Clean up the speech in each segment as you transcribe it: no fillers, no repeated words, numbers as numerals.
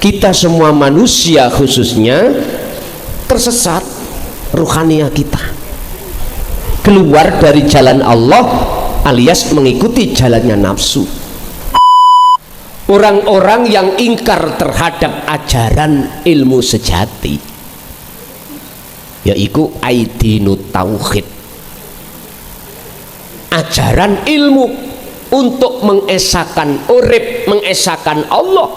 kita semua manusia khususnya tersesat ruhaniah kita, keluar dari jalan Allah alias mengikuti jalannya nafsu. Orang-orang yang ingkar terhadap ajaran ilmu sejati, yaitu aidinut tauhid, ajaran ilmu untuk mengesahkan urip, mengesahkan Allah,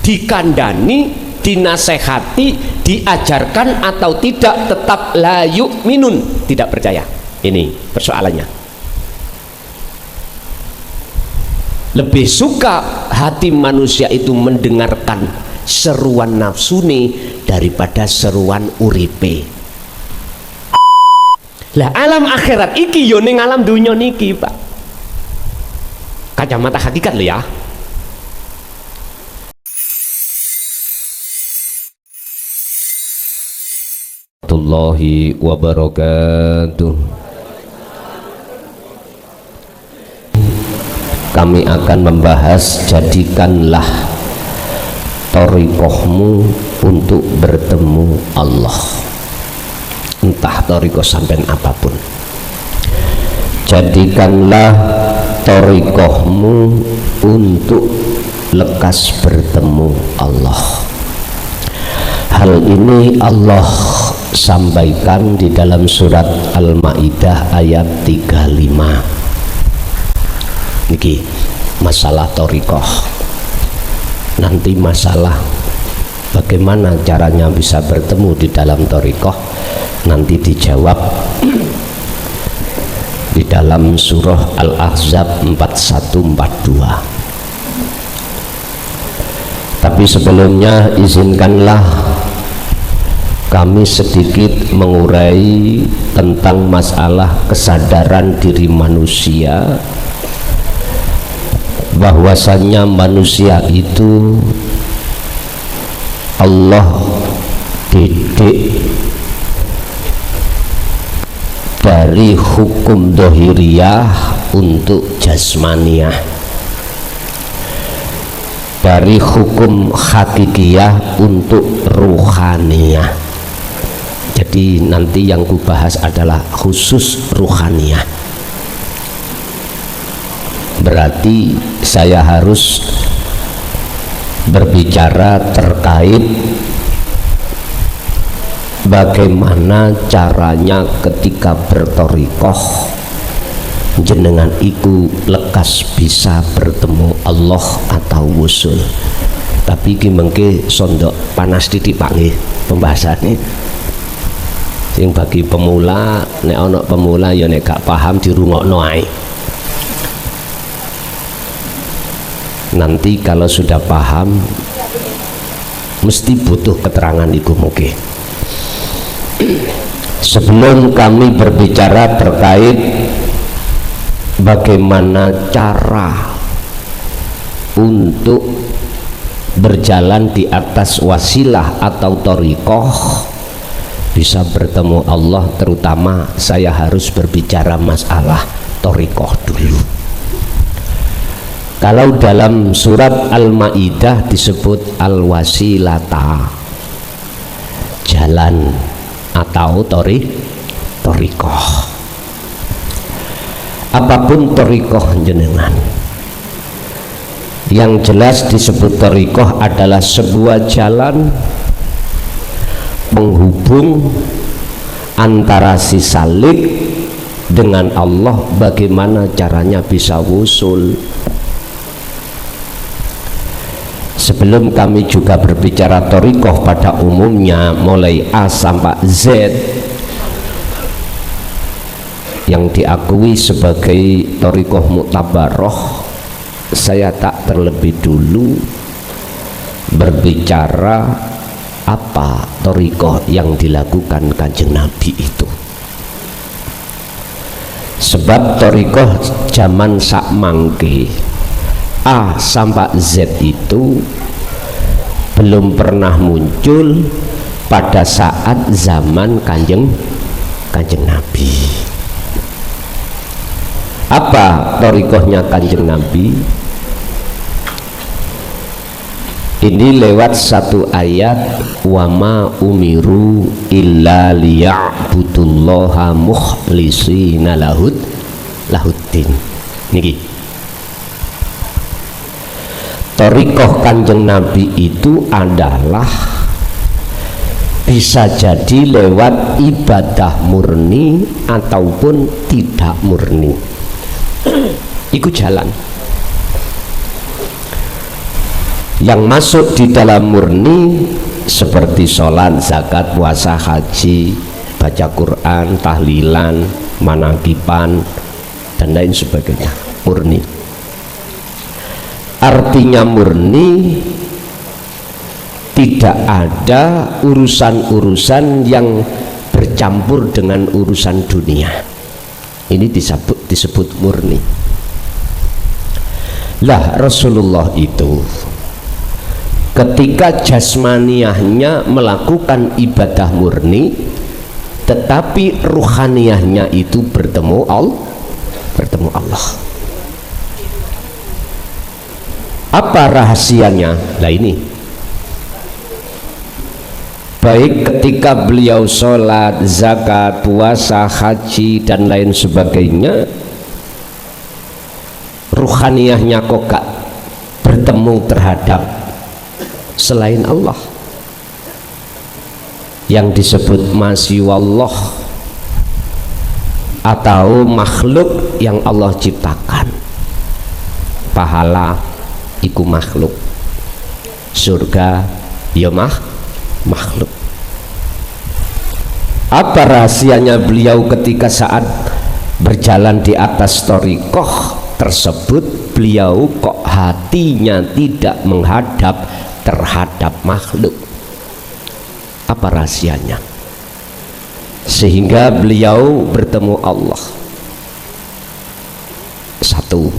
dikandani, dinasehati, diajarkan atau tidak, tetap la yu'minun, tidak percaya. Ini persoalannya. Lebih suka hati manusia itu mendengarkan seruan nafsu nih daripada seruan uripe. Lah alam akhirat iki yo ning alam dunya niki, Pak. Kacamata hakikat lo ya. Warahmatullahi wabarakatuh. Kami akan membahas jadikanlah thariqahmu untuk bertemu Allah, entah thariqah sampean apapun. Jadikanlah thariqahmu untuk lekas bertemu Allah. Hal ini Allah sampaikan di dalam surat Al-Maidah ayat 35. Niki masalah thariqah. Nanti masalah bagaimana caranya bisa bertemu di dalam thariqah nanti dijawab di dalam surah Al-Ahzab 4142. Tapi sebelumnya izinkanlah kami sedikit mengurai tentang masalah kesadaran diri manusia, bahwasanya manusia itu Allah didik dari hukum dohiriyah untuk jasmaniyah, dari hukum hakikiyah untuk ruhaniyah. Jadi nanti yang kubahas adalah khusus ruhaniyah. Berarti saya harus berbicara terkait bagaimana caranya ketika berthariqah jenengan iku lekas bisa bertemu Allah atau wusul. Tapi iki mengke sondok panas titik Pak nggih pembahasannya. Sing bagi pemula, nek ana pemula ya nek gak paham dirungokno ae. Nanti kalau sudah paham mesti butuh keterangan itu mungkin. Sebelum kami berbicara terkait bagaimana cara untuk berjalan di atas wasilah atau thariqah bisa bertemu Allah, terutama saya harus berbicara masalah thariqah dulu. Kalau dalam surat Al-Maidah disebut al-wasilata, jalan atau thariqah. Apapun thariqah jenengan, yang jelas disebut thariqah adalah sebuah jalan penghubung antara si salik dengan Allah. Bagaimana caranya bisa wusul? Sebelum kami juga berbicara thariqah pada umumnya mulai A sampai Z yang diakui sebagai thariqah mu'tabarah, saya tak terlebih dulu berbicara apa thariqah yang dilakukan Kanjeng Nabi itu. Sebab thariqah zaman sakmangke A sampai Z itu belum pernah muncul pada saat zaman Kanjeng Nabi. Apa thariqahnya Kanjeng Nabi? Ini lewat satu ayat, wa ma umiru illa liya'budullaha mukhlishina lahuddin. Niki thariqah Kanjeng Nabi itu adalah bisa jadi lewat ibadah murni ataupun tidak murni. Iku jalan yang masuk di dalam murni seperti sholat, zakat, puasa, haji, baca Quran, tahlilan, manakipan dan lain sebagainya, murni. Artinya murni tidak ada urusan-urusan yang bercampur dengan urusan dunia. Ini disebut murni. Lah Rasulullah itu ketika jasmaniahnya melakukan ibadah murni, tetapi ruhaniyahnya itu bertemu Allah. Apa rahasianya? Lah ini, baik ketika beliau sholat, zakat, puasa, haji dan lain sebagainya, ruhaniyahnya kok gak bertemu terhadap selain Allah yang disebut masyiwallah atau makhluk yang Allah ciptakan. Pahala iku makhluk, surga ya makhluk. Apa rahasianya beliau ketika saat berjalan di atas thariqah tersebut, beliau kok hatinya tidak menghadap terhadap makhluk? Apa rahasianya sehingga beliau bertemu Allah? Satu.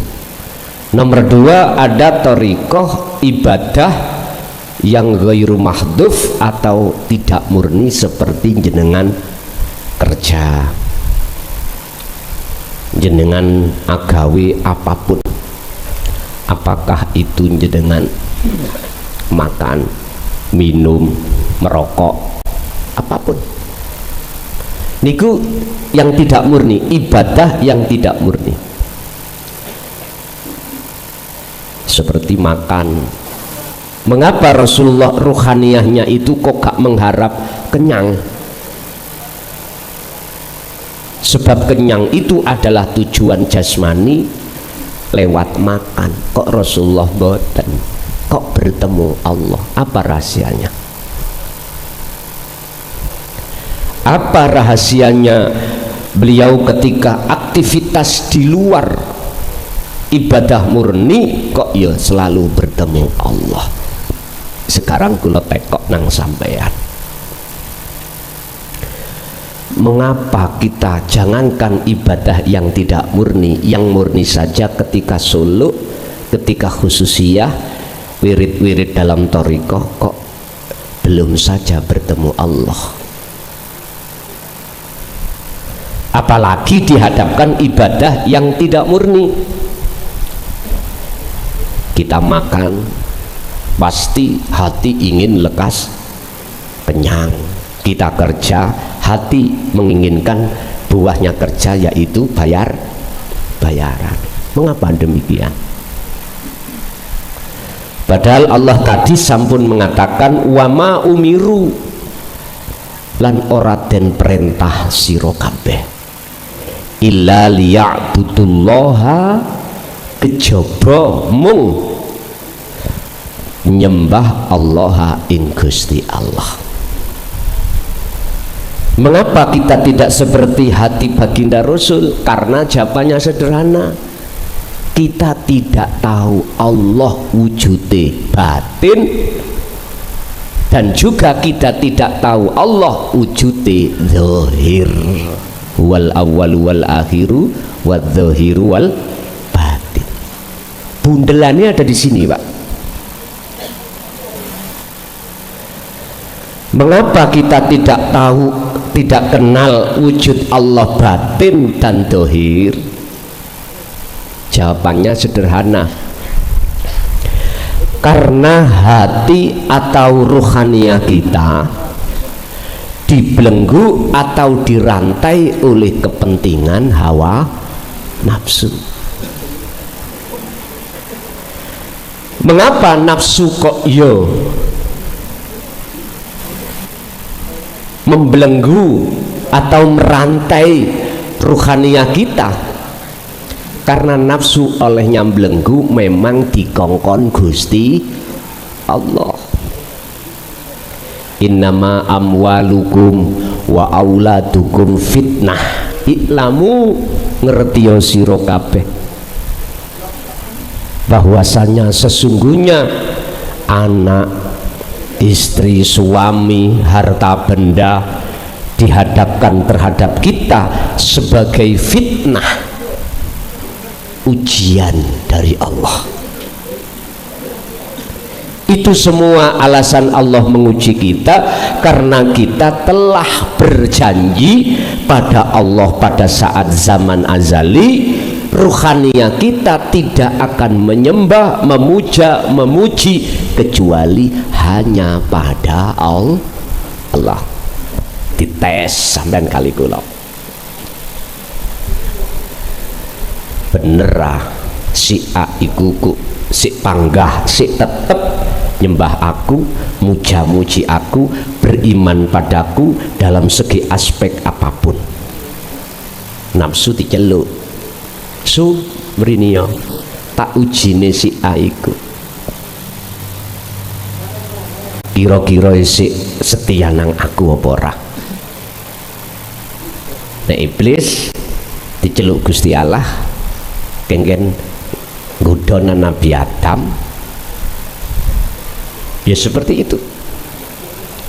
Nomor dua, ada thariqah ibadah yang ghairu mahdhuf atau tidak murni seperti jenengan kerja, jenengan agawe apapun, apakah itu jenengan makan, minum, merokok, apapun, niku yang tidak murni, ibadah yang tidak murni. Seperti makan, mengapa Rasulullah ruhaniyahnya itu kok gak mengharap kenyang? Sebab kenyang itu adalah tujuan jasmani lewat makan. Kok Rasulullah boten, kok bertemu Allah? Apa rahasianya? Apa rahasianya beliau ketika aktivitas di luar ibadah murni kok ya selalu bertemu Allah? Sekarang kula tekok nang sampean, mengapa kita jangankan ibadah yang tidak murni, yang murni saja ketika suluk, ketika khususiyah, wirid-wirid dalam thariqah kok belum saja bertemu Allah? Apalagi dihadapkan ibadah yang tidak murni. Kita makan pasti hati ingin lekas kenyang, kita kerja hati menginginkan buahnya kerja yaitu bayaran. Mengapa demikian? Padahal Allah tadi sampun mengatakan wa ma umiru, lan ora den perintah sira kabeh illa liya'budullaha, kejaba mung nyembah Allah ing Gusti Allah. Mengapa kita tidak seperti hati baginda Rasul? Karena jawabannya sederhana, kita tidak tahu Allah wujude batin, dan juga kita tidak tahu Allah wujude zahir. Wal awwal wal akhiru wal zahiru wal batin. Bundelannya ada di sini, Pak. Mengapa kita tidak tahu, tidak kenal wujud Allah batin dan zahir? Jawabannya sederhana, Karena hati atau ruhaniah kita dibelenggu atau dirantai oleh kepentingan hawa nafsu. Mengapa nafsu kok membelenggu atau merantai ruhaniah kita? Karena nafsu olehnya belenggu memang dikongkon Gusti Allah. Innama amwalukum wa auladukum fitnah. Iklamu ngertiyo sira kabeh bahwasanya sesungguhnya anak, istri, suami, harta benda dihadapkan terhadap kita sebagai fitnah, ujian dari Allah. Itu semua alasan Allah menguji kita karena kita telah berjanji pada Allah pada saat zaman azali, ruhaniah kita tidak akan menyembah, memuja, memuji kecuali hanya pada Allah. Dites sampean kali kula. Bener si A iku si panggah si tetep nyembah aku, muja-muji aku, beriman padaku dalam segi aspek apapun. Nafsu diceluk su mrinio tak ujine si A iku kira-kira si setia nang aku apa ora. Nek iblis diceluk Gusti Allah kengken nggodona Nabi Adam, ya seperti itu.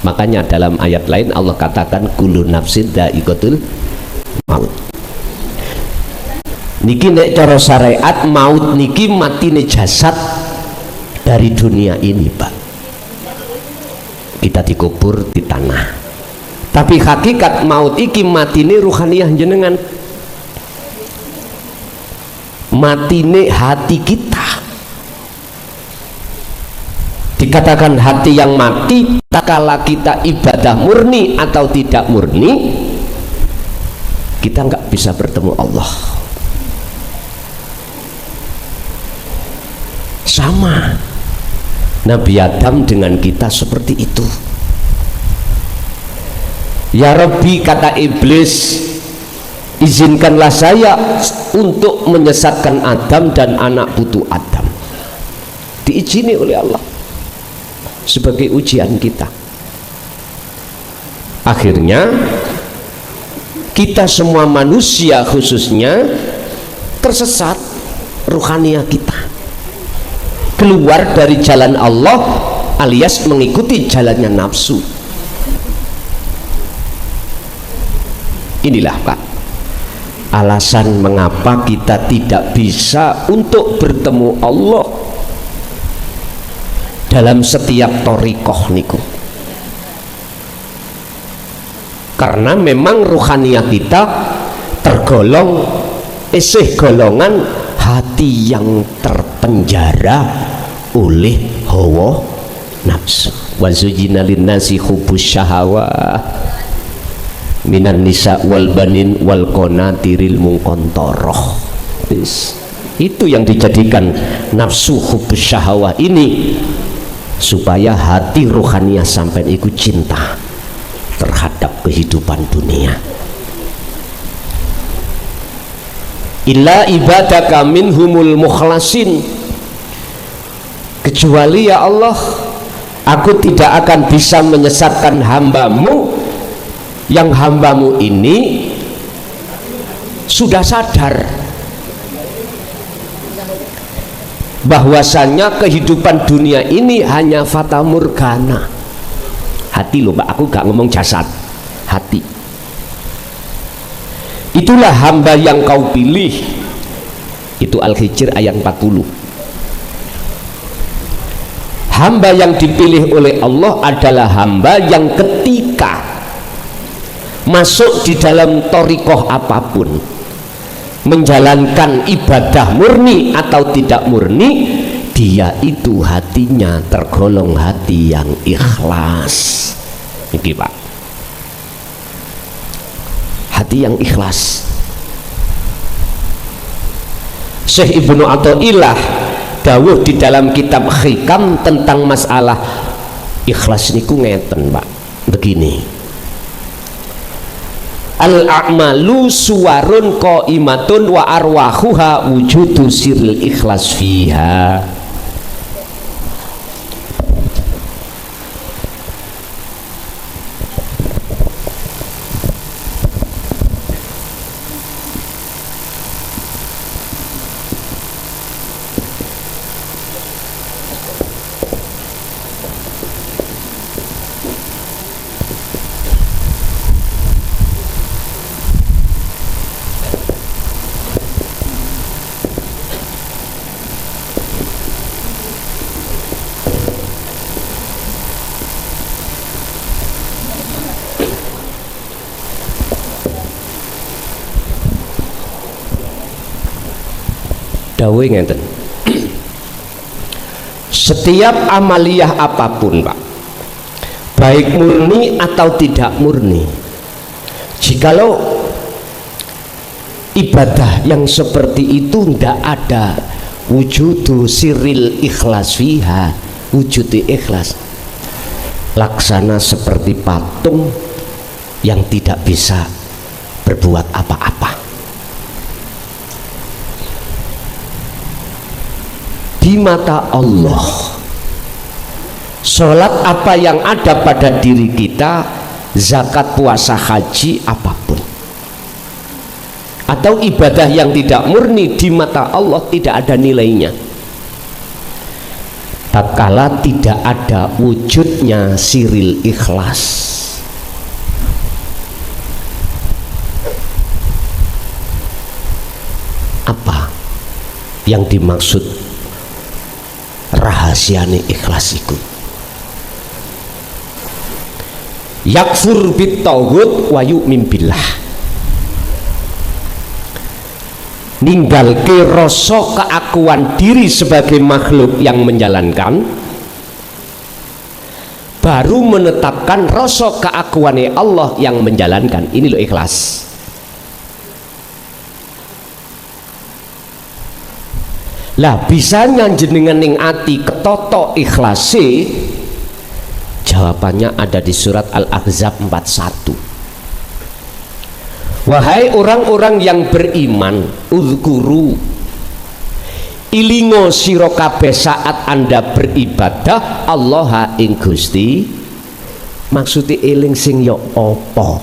Makanya dalam ayat lain Allah katakan kullu nafsin dha'iqatul maut. Niki nek cara syariat maut niki matine jasad dari dunia ini, Pak. Kita dikubur di tanah. Tapi hakikat maut iki matine ruhaniah jenengan. Matine hati kita. Dikatakan hati yang mati, tak kala kita ibadah murni atau tidak murni, kita nggak bisa bertemu Allah. Sama Nabi Adam dengan kita seperti itu. Ya Rabbi, kata iblis, izinkanlah saya untuk menyesatkan Adam dan anak putu Adam. Diizini oleh Allah sebagai ujian kita. Akhirnya kita semua manusia khususnya tersesat ruhaniah kita, keluar dari jalan Allah alias mengikuti jalannya nafsu. Inilah Pak alasan mengapa kita tidak bisa untuk bertemu Allah dalam setiap thariqah niku, karena memang ruhaniah kita tergolong isih golongan hati yang terpenjara oleh hawa nafsu. Wa zuyyina linnasi hubbus syahawah minan nisa wal banin wal qanatiril muqantarah. Itu yang dijadikan nafsu hubbus syahawah ini, supaya hati ruhaniah sampai ikut cinta terhadap kehidupan dunia. Illa ibadaka minhumul mukhlasin, kecuali ya Allah, aku tidak akan bisa menyesatkan hambamu yang hambamu ini sudah sadar bahwasanya kehidupan dunia ini hanya fata morgana. Hati loh Pak, aku gak ngomong jasad, hati. Itulah hamba yang kau pilih. Itu Al-Hijr ayat 40. Hamba yang dipilih oleh Allah adalah hamba yang ketika masuk di dalam thariqah apapun, menjalankan ibadah murni atau tidak murni, dia itu hatinya tergolong hati yang ikhlas. Iki Pak, hati yang ikhlas. Syekh Ibnu Athaillah dawuh di dalam kitab Hikam tentang masalah ikhlas niku ngeten Pak, begini: al-a'malu suwarun qaimatun wa arwahuha wujudu sirril ikhlas fiha. Dawuh ngenten, setiap amaliyah apapun Pak, baik murni atau tidak murni, jikalau ibadah yang seperti itu tidak ada wujudu sirril ikhlas fiha, wujud ikhlas, laksana seperti patung yang tidak bisa berbuat apa-apa. Di mata Allah, sholat apa yang ada pada diri kita, zakat, puasa, haji, apapun, atau ibadah yang tidak murni, di mata Allah tidak ada nilainya tatkala tidak ada wujudnya sirril ikhlas. Apa yang dimaksud rahasiane ikhlas iku? Yakfur bit tauhid wa yu'min billah, ninggalke rasa keakuan diri sebagai makhluk yang menjalankan, baru menetapkan rasa keakuannya Allah yang menjalankan. Ini loh ikhlas. Lah bisanya jenengan ning ati ketoto ikhlasi, jawabannya ada di surat Al-Ahzab 41. Wahai orang-orang yang beriman, uzkuru, ilingo sira kabeh saat Anda beribadah Allah ing Gusti. Maksudnya eling sing ya apa?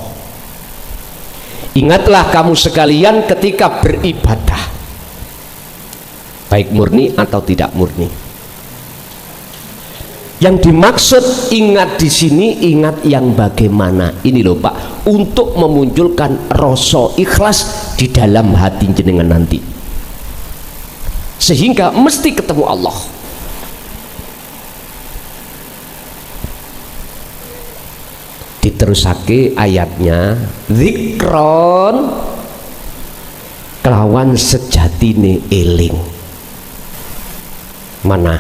Ingatlah kamu sekalian ketika beribadah, baik murni atau tidak murni. Yang dimaksud ingat di sini, ingat yang bagaimana? Ini loh Pak, untuk memunculkan rasa ikhlas di dalam hati jenengan nanti, sehingga mesti ketemu Allah. Diterusake ayatnya, zikron kelawan sejatine eling. Mana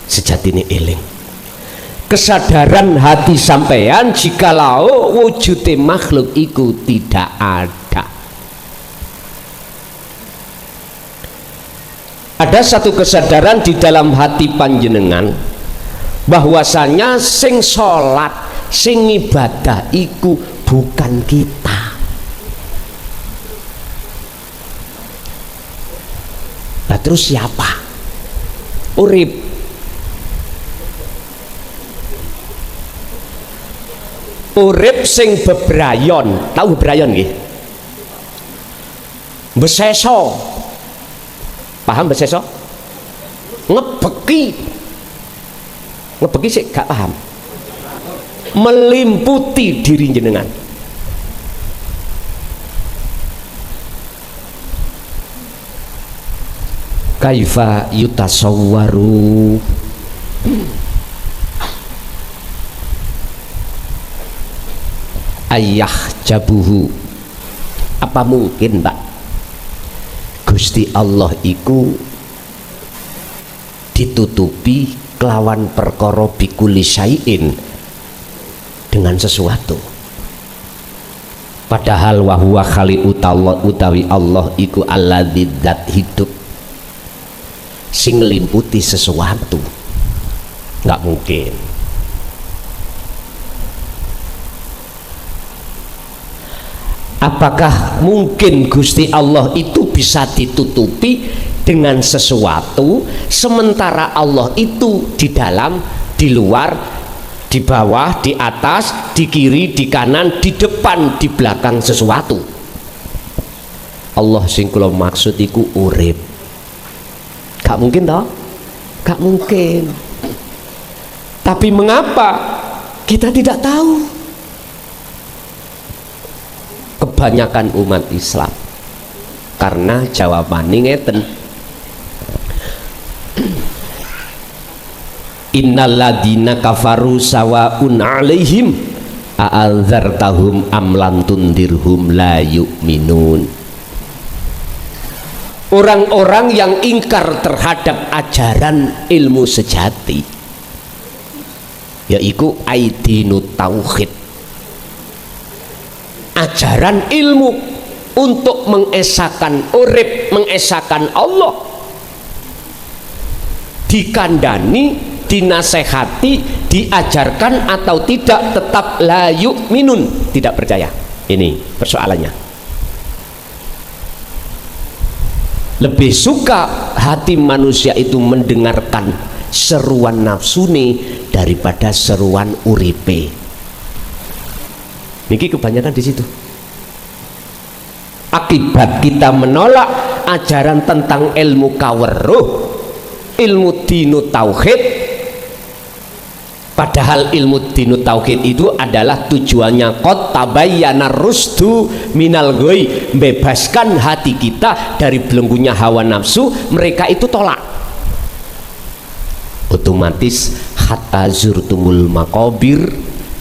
sejatine eling? Kesadaran hati sampean jikalau wujudnya makhluk itu tidak ada. Ada satu kesadaran di dalam hati panjenengan bahwasanya sing sholat, sing ibadah iku bukan kita. Nah terus siapa? Urip. Urip sing bebrayon. Tahu bebrayon nggih? Beseso. Paham beseso? Ngebeki. Ngebeki sih gak paham. Melimputi diri jenengan. Kaifa yutasawwaru ayah jabuhu. Apa mungkin Pak Gusti Allah iku ditutupi kelawan perkara bikuli syai'in, dengan sesuatu. Padahal wahuwa khali utawi Allah iku alladzi dzat hidup sing nglimputi sesuatu. Nggak mungkin. Apakah mungkin Gusti Allah itu bisa ditutupi dengan sesuatu, sementara Allah itu di dalam, di luar, di bawah, di atas, di kiri, di kanan, di depan, di belakang sesuatu? Allah sing kula maksud iku urip. Gak mungkin toh? Gak mungkin. Tapi mengapa kita tidak tahu? Kebanyakan umat Islam, karena jawabannya ngeten, innal ladina kafaru sawaun alaihim a'adzartahum am lam tundirhum la yu'minun. Orang-orang yang ingkar terhadap ajaran ilmu sejati, yaitu aidinu tauhid, ajaran ilmu untuk mengesahkan urip, mengesahkan Allah, dikandani, dinasehati, diajarkan atau tidak, tetap la yu'minun, tidak percaya. Ini persoalannya. Lebih suka hati manusia itu mendengarkan seruan nafsuni daripada seruan uripe. Niki kebanyakan di situ. Akibat kita menolak ajaran tentang ilmu kaweruh, ilmu dinu tauhid. Padahal ilmu dinu tauhid itu adalah tujuannya qad tabayyana rusdu minal ghoi, bebaskan hati kita dari belenggunya hawa nafsu. Mereka itu tolak. Otomatis hatta zurtumul maqabir,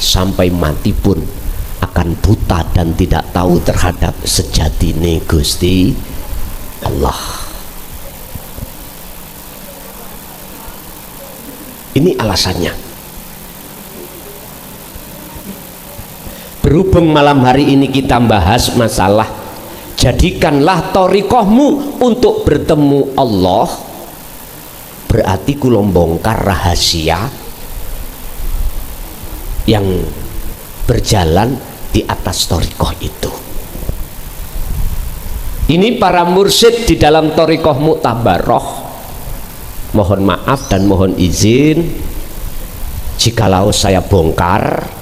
sampai mati pun akan buta dan tidak tahu terhadap sejatine Gusti Allah. Ini alasannya. Berhubung malam hari ini kita bahas masalah jadikanlah thariqahmu untuk bertemu Allah, berarti kula bongkar rahasia yang berjalan di atas thariqah itu. Ini para mursyid di dalam thariqah Mu'tabarah. Mohon maaf dan mohon izin jikalau saya bongkar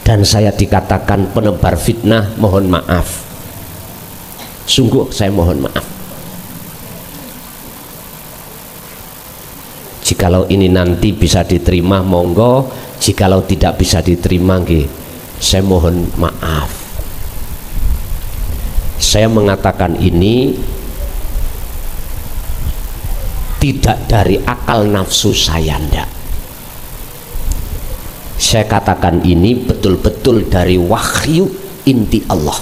dan saya dikatakan penebar fitnah, mohon maaf. Sungguh saya mohon maaf. Jikalau ini nanti bisa diterima monggo, jikalau tidak bisa diterima nggih, saya mohon maaf. Saya mengatakan ini tidak dari akal nafsu saya, ndak. Saya katakan ini betul-betul dari wahyu inti Allah.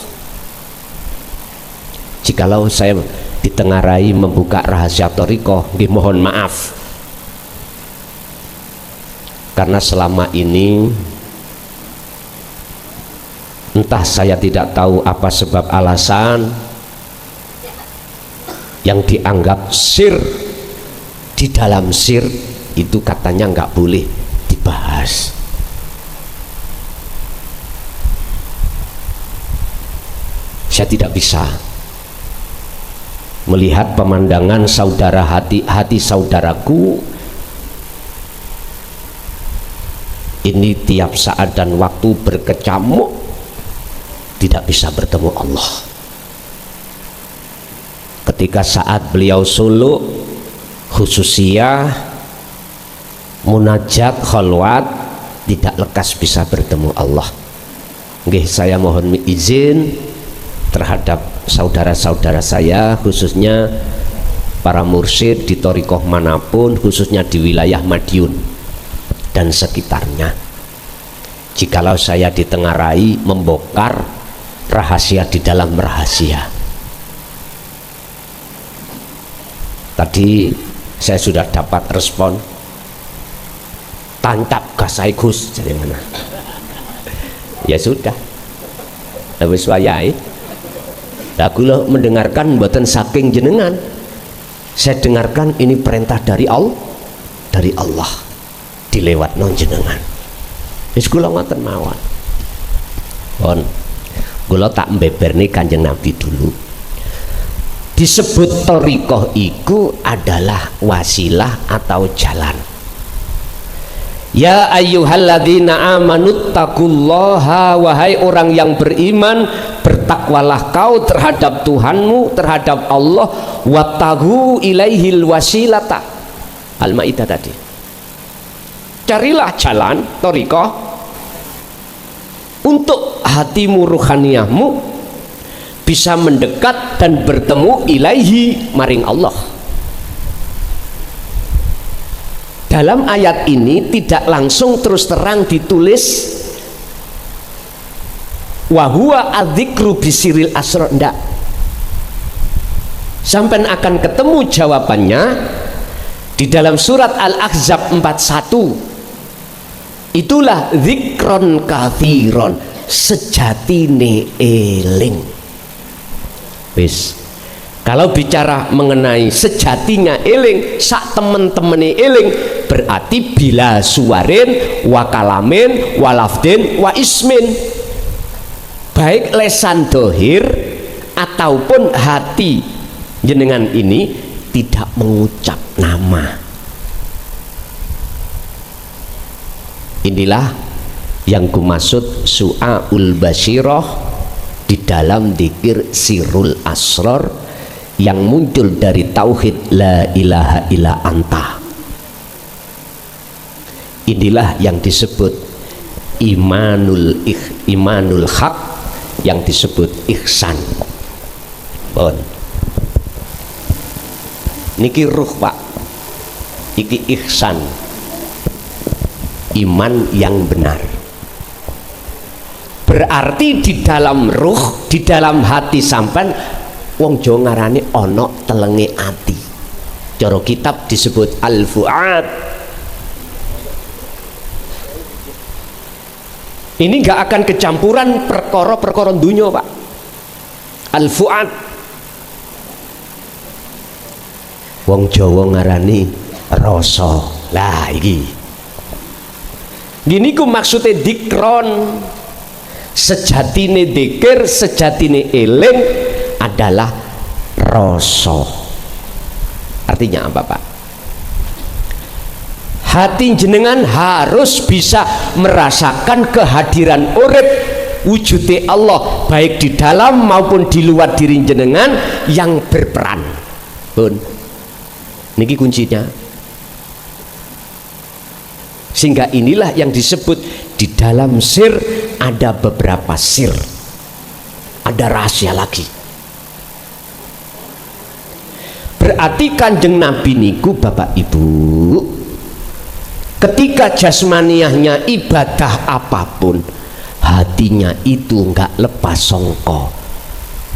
Jikalau saya ditengarai membuka rahasia thariqah, mohon maaf. Karena selama ini entah saya tidak tahu apa sebab alasan yang dianggap sir, di dalam sir itu katanya nggak boleh dibahas. Saya tidak bisa melihat pemandangan saudara, hati saudaraku ini tiap saat dan waktu berkecamuk, tidak bisa bertemu Allah. Ketika saat beliau suluk khususiyah, munajat, khalwat, tidak lekas bisa bertemu Allah. Nggih, saya mohon izin terhadap saudara-saudara saya, khususnya para mursyid di thariqah manapun, khususnya di wilayah Madiun dan sekitarnya, jikalau saya ditengarai membongkar rahasia di dalam rahasia. Tadi Saya sudah dapat respon, tancap gasai Gus, jadi mana? Ya sudah, habis wayai. Aku lo mendengarkan buatan saking jenengan. Saya dengarkan ini perintah dari Allah, dilewat non jenengan. Wis kula ngoten mawon. Pun kula tak mbeberni Kanjeng Nabi dulu. Disebut thariqah iku adalah wasilah atau jalan. Ya ayyuhalladzina amanu taqullaha, wahai orang yang beriman, bertakwalah kau terhadap Tuhanmu, terhadab Allah, wattaghu ilaihil wasilata. Al-Maidah tadi. Carilah jalan thariqah untuk hatimu, ruhaniyahmu bisa mendekat dan bertemu ilaihi, maring Allah. Dalam ayat ini tidak langsung terus terang ditulis wahuwa adzikru bisiril asrar, enggak. Sampai akan ketemu jawabannya di dalam surat Al-Ahzab 41. Itulah zikron kathiron, sejatine eling. Wis, kalau bicara mengenai sejatinya eling, sak temen-temene eling, berarti bila suwarin wa kalamin wa lafdin wa ismin, baik lesan dohir ataupun hati jenengan ini tidak mengucap nama. Inilah yang kumaksud su'aul basyirah di dalam dzikir sirrul asrar yang muncul dari tauhid la ilaha illa anta. Inilah yang disebut imanul haq, yang disebut ihsan. Bon, niki ruh Pak, iki ihsan, iman yang benar. Berarti di dalam ruh, di dalam hati sampean, wong Jawa ngarani ono telenge ati. Cara kitab disebut al-fuad. Ini nggak akan kecampuran perkara-perkara dunya, Pak. Al-fuad. Wong Jawa ngarani rasa. Lah iki. Gini ku maksudnya dikron. Sejatine dzikir, sejatine eling adalah rasa. Artinya apa, Pak? Hati jenengan harus bisa merasakan kehadiran urip wujude Allah, baik di dalam maupun di luar diri jenengan yang berperan. Bun, niki kuncinya. Sehingga inilah yang disebut di dalam sir ada beberapa sir, ada rahasia lagi. Berarti Kanjeng Nabi niku Bapak Ibu, ketika jasmaniahnya ibadah apapun, hatinya itu enggak lepas songko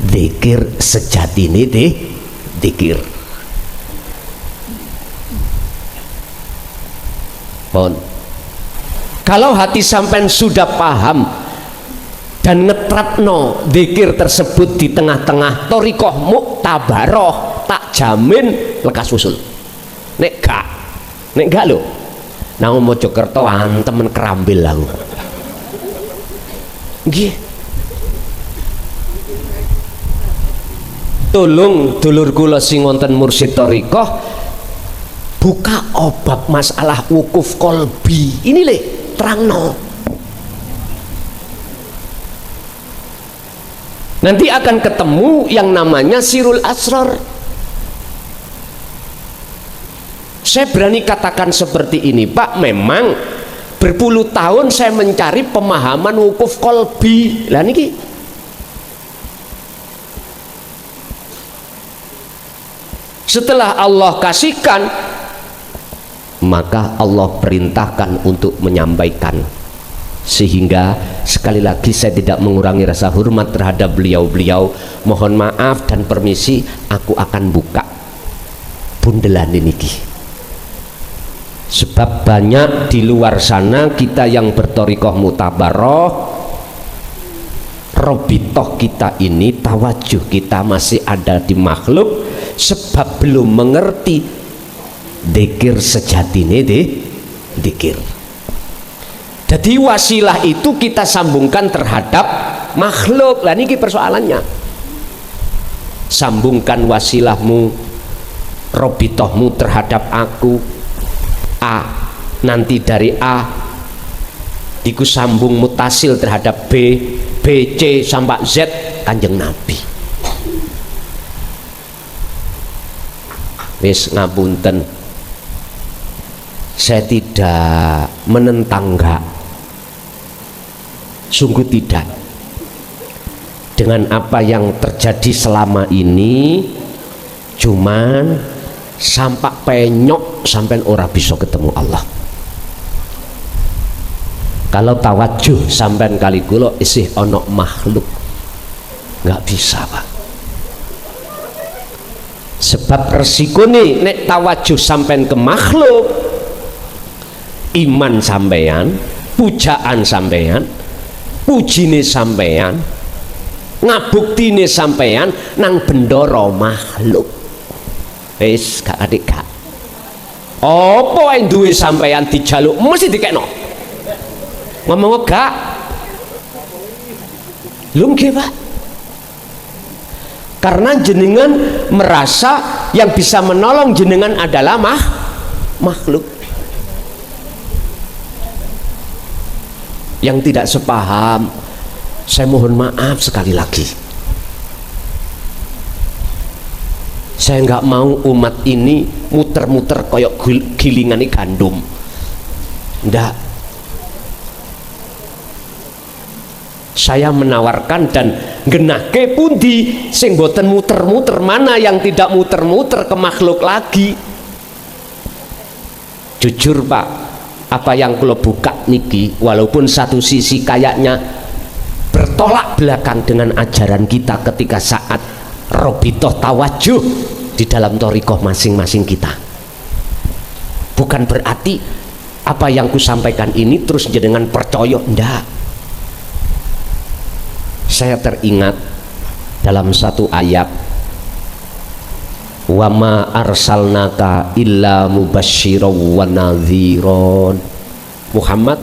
dzikir sejatine deh, dzikir. Pon, kalau hati sampean sudah paham dan ngetrapno dzikir tersebut di tengah-tengah thariqah muktabaroh, tak jamin lekas usul. Nek gak lho, nang Mojokerto temen kerambil aku. Nggih. Tolong dulur kula sing wonten mursyid thariqah buka obat masalah wukuf kolbi. Ini le terangno. Nanti akan ketemu yang namanya sirul asrar. Saya berani katakan seperti ini, Pak, memang berpuluh tahun saya mencari pemahaman wukuf kolbi. Lah niki setelah Allah kasihkan, maka Allah perintahkan untuk menyampaikan. Sehingga sekali lagi saya tidak mengurangi rasa hormat terhadap beliau-beliau. Mohon maaf dan permisi, aku akan buka bundelan niki. Sebab banyak di luar sana kita yang berthariqah mutabaroh, robitoh kita ini, tawajuh kita masih ada di makhluk, sebab belum mengerti dzikir sejatine dzikir. Jadi wasilah itu kita sambungkan terhadap makhluk. Lah niki persoalannya. Sambungkan wasilahmu, robitohmu terhadap aku. A, nanti dari A diku sambung mutasil terhadap B, B, C sampai Z Kanjeng Nabi. Wis ngapunten, saya tidak menentang, enggak, sungguh tidak, dengan apa yang terjadi selama ini. Cuman sampai penyok sampai ora bisa ketemu Allah. Kalau tawajuh sampai kali kula isih ono makhluk, nggak bisa, Pak. Sebab resiko nih nek tawajuh sampai ke makhluk, iman sampean, pujaan sampean, pujine sampean, ngabuktine sampean nang bendoro makhluk. Wis gak adik gak. Apa yang duwe sampeyan dijaluk mesti dikekno. Ngomong gak? Lho nggih, Pak. Karena jenengan merasa yang bisa menolong jenengan adalah makhluk. Yang tidak sepaham, saya mohon maaf sekali lagi. Saya nggak mau umat ini muter-muter koyok gilingan gandum. Ndak. Saya menawarkan dan genake pundi sing boten muter-muter, mana yang tidak muter-muter ke makhluk lagi. Jujur, Pak, apa yang kula buka niki walaupun satu sisi kayaknya bertolak belakang dengan ajaran kita ketika saat robitoh tawajuh di dalam thariqah masing-masing kita. Bukan berarti apa yang ku sampaikan ini terus jenengan percaya, ndak. Saya teringat dalam satu ayat, wa ma arsalnaka illa mubasysyiran wa nadhiron. Muhammad,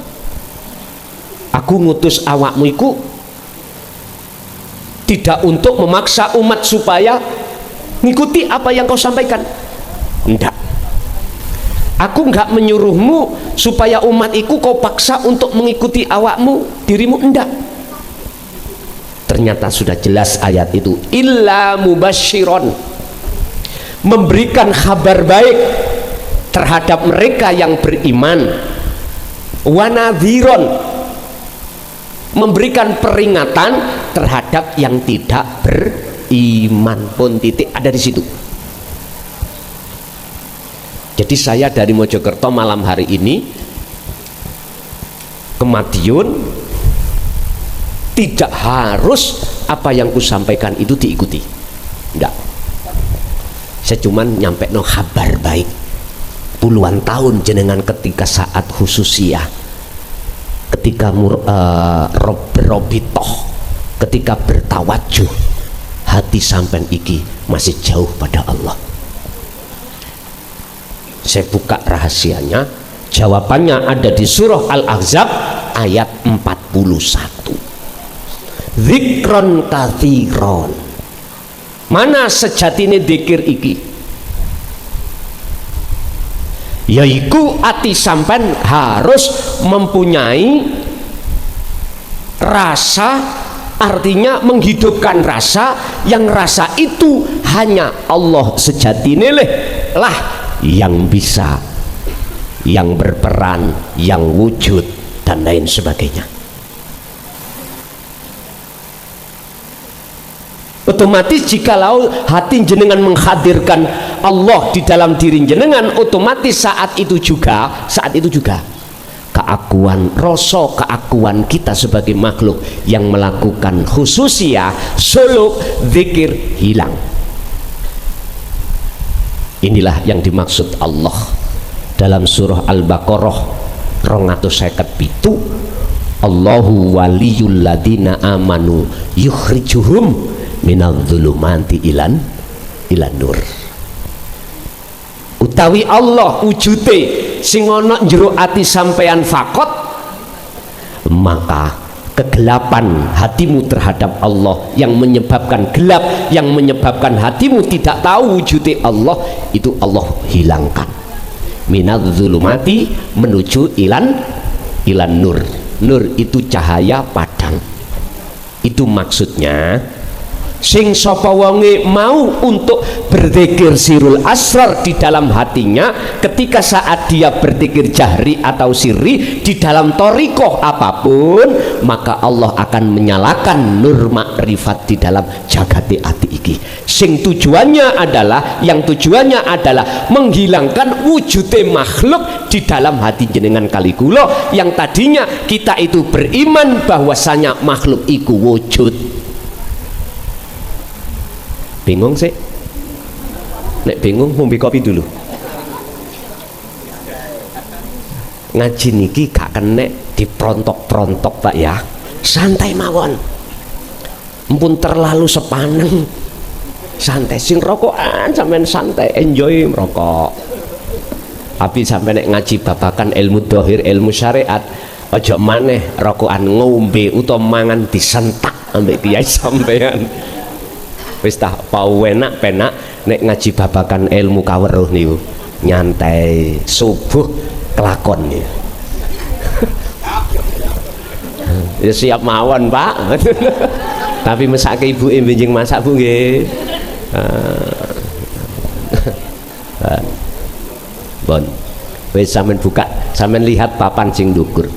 aku ngutus awakmu iku tidak untuk memaksa umat supaya ngikuti apa yang kau sampaikan. Enggak. Aku enggak menyuruhmu supaya umat iku kau paksa untuk mengikuti awakmu, dirimu, enggak. Ternyata sudah jelas ayat itu, illa mubasysyiron, memberikan kabar baik terhadap mereka yang beriman, wa nadhiron, memberikan peringatan terhadap yang tidak beriman pun, titik ada di situ. Jadi saya dari Mojokerto malam hari ini ke Madiun, tidak harus apa yang ku sampaikan itu diikuti, enggak. Saya cuman nyampe no kabar baik. Puluhan tahun jenengan ketika saat khususiyah, ketika robitoh, ketika bertawajuh, hati sampean iki masih jauh pada Allah. Saya buka rahasianya, jawabannya ada di surah Al-Ahzab ayat 41. Dzikron katsiron. Mana sejatine dzikir iki? Yaiku ati sampean harus mempunyai rasa, artinya menghidupkan rasa, yang rasa itu hanya Allah sejatine lah yang bisa, yang berperan, yang wujud dan lain sebagainya. Otomatis jikalau hati jenengan menghadirkan Allah di dalam diri jenengan, otomatis saat itu juga keakuan rasa, keakuan kita sebagai makhluk yang melakukan khususiyah suluk zikir hilang. Inilah yang dimaksud Allah dalam surah Al-Baqarah 257, Allahu waliyul ladina amanu yukhrijuhum minadh-dhulumati ilan nur. Utawi Allah wujute sing ana njero ati sampeyan fakot, maka kegelapan hatimu terhadap Allah yang menyebabkan gelap, yang menyebabkan hatimu tidak tahu wujudnya Allah, itu Allah hilangkan. Minadh-dhulumati menuju ilan nur. Nur itu cahaya padang. Itu maksudnya sing sapa wonge mau untuk berzikir sirul asrar di dalam hatinya, ketika saat dia berzikir jahri atau sirri di dalam thariqah apapun, maka Allah akan menyalakan nur makrifat di dalam jagate ati iki. Sing tujuannya adalah menghilangkan wujude makhluk di dalam hati jenengan kali kula, yang tadinya kita itu beriman bahwasanya makhluk iku wujud. Bingung sih? Nek bingung ngombe kopi dulu. Ngaji niki gak kena diprontok-prontok Pak ya. Santai mawon. Mpun terlalu sepaneng. Santai, sing rokokan sampean santai, enjoy merokok. Tapi sampai nek ngaji babakan ilmu dohir, ilmu syariat, ojo maneh rokokan ngombe utawa mangan disentak ambek kiai sampean. Wis tah pau enak penak nek ngaji babakan ilmu kaweruh niku nyantai subuh kelakon ya. Ya siap mawon Pak. Tapi mesake ibu benjing masak Bu nggih. Bon. Wis sampean buka, sampean lihat papan sing ndukur.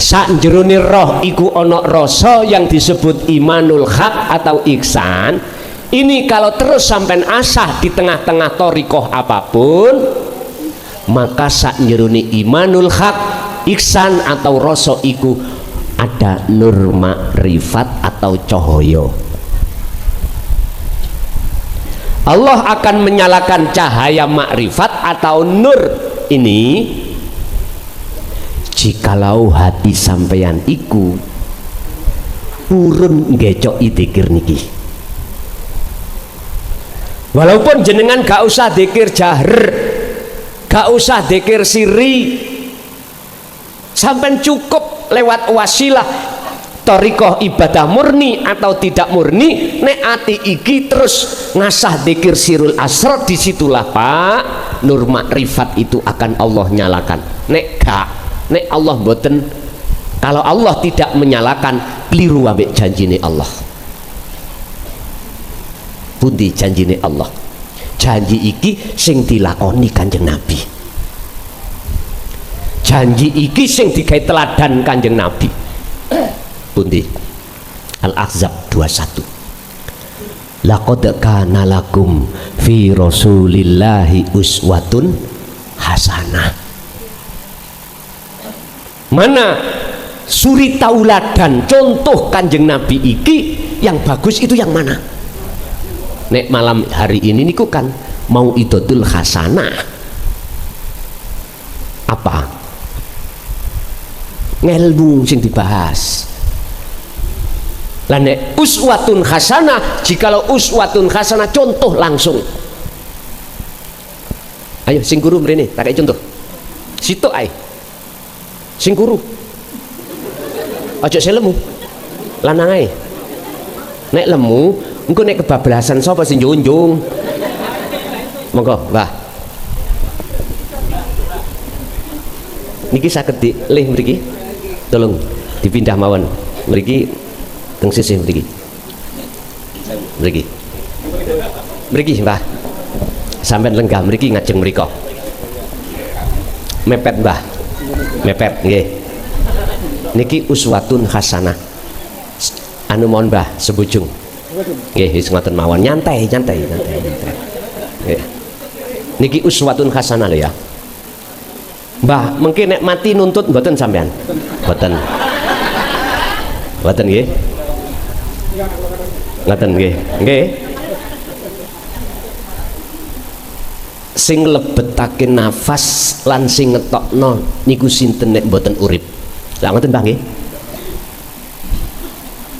Sak jerone roh iku ana rasa yang disebut imanul haq atau ihsan. Ini kalau terus sampai asah di tengah-tengah thariqah apapun, maka sak jerone imanul haq, ihsan atau rasa iku ada nur makrifat atau cahaya. Allah akan menyalakan cahaya makrifat atau nur ini jikalau hati sampeyan iku urun ngecoki dzikir niki. Walaupun jenengan gak usah dzikir jahr, gak usah dzikir siri, sampean cukup lewat wasilah thariqah ibadah murni atau tidak murni, nek ati iki terus ngasah dzikir sirul asrar, disitulah Pak nur makrifat itu akan Allah nyalakan. Nek gak, nek Allah boten, kalau Allah tidak menyalakan, keliru ambek janjine Allah. Pundi janjine Allah? Janji iki sing dilakoni Kanjeng Nabi. Janji iki sing digawe teladan Kanjeng Nabi. Pundi? Al-Ahzab 21. Laqad kana lakum fi Rasulillahi uswatun hasanah. Mana suri tauladan contoh Kanjeng Nabi iki yang bagus itu yang mana? Nek malam hari ini niku kan mau idotul hasanah. Apa? Ngelmu sing dibahas. Lah nek uswatun hasanah, jikalau uswatun hasanah contoh langsung. Ayo sing guru mrene tak contoh. Situ ae. Sing guru. Aja selemu. Lanang ae. Nek lemu, engko nek kebablasan sapa sing njunjung. Monggo, Mbah. Niki saged dilih mriki. Tolong dipindah mawon. Mriki teng sisih mriki. Mriki. Mriki, Mbah. Sampeyan lenggah mriki ngajeng mriko. Mepet, Mbah. Mepet nggih. Niki uswatun hasanah. Anu mohon Mbah sebujung. Nggih wis ngoten mawon, nyantai. Nggih. Niki uswatun hasanah lho ya. Mbah, mungkin nek mati nuntut mboten sampean? Mboten. Mboten nggih. Ngoten nggih. Nggih. sing lebetake nafas lan sing ngetokno niku sinten nek mboten urip? Lah ngoten Mbah nggih.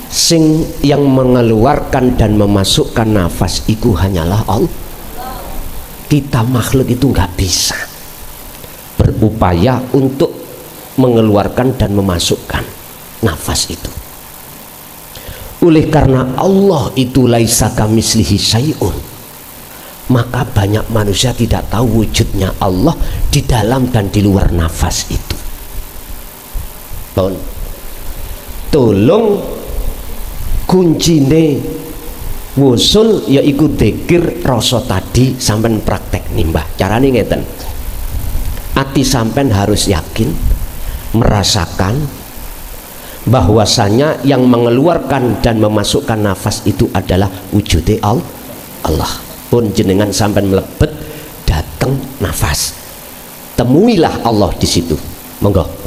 Sing yang mengeluarkan dan memasukkan nafas itu hanyalah Allah. Kita makhluk itu nggak bisa berupaya untuk mengeluarkan dan memasukkan nafas itu. Oleh karena Allah itu laisa kamitslihi syai'un, maka banyak manusia tidak tahu wujudnya Allah di dalam dan di luar nafas itu. Tolong kuncine wusul yaiku dzikir rasa tadi sampean praktek nimbah. Carane ngeten. Ati sampean harus yakin merasakan bahwasanya yang mengeluarkan dan memasukkan nafas itu adalah wujude Allah. Pun jenengan sampean melebet dateng nafas. Temuilah Allah di situ. Monggo.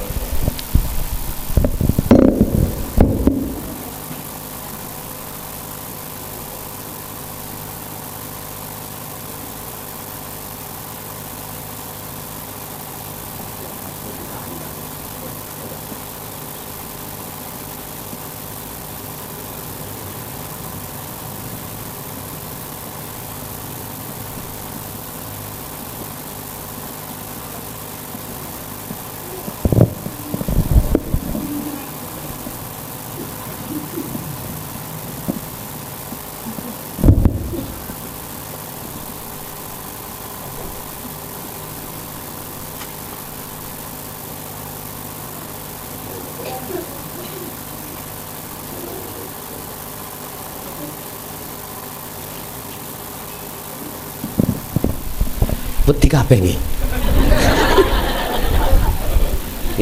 Beti kabeh nggih.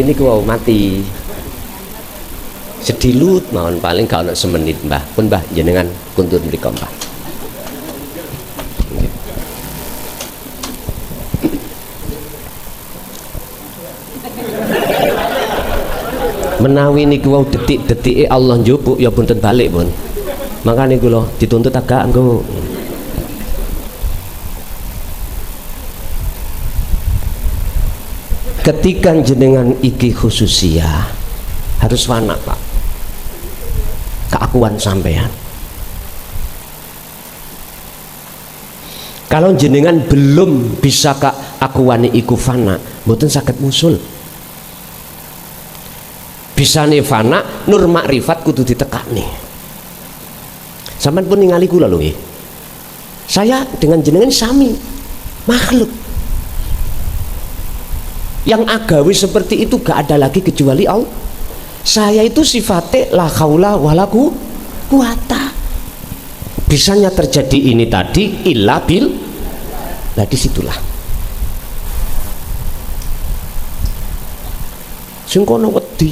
Ini ku mati. Sedilut mawon paling gak ono semenit, Mbah. Pun Mbah jenengan kuntur mriko, Mbah. Menawi niku wau detik-detike Allah njupuk ya punten balik, Pun. Makane kula dituntut agak engko. Ketika jenengan iki khususia harus fana Pak, keakuan sampean. Kalau jenengan belum bisa keakuan iku fana, mboten saged musul. Bisane fana nur makrifat kudu ditekani. Sampeyan pun ningali kula lho nggih. Saya dengan jenengan sami makhluk. Yang agawi seperti itu gak ada lagi kecuali Allah. Saya itu sifatnya la haula wala quwata. Bisanya terjadi ini tadi illa bil. Nah disitulah sing kono wedi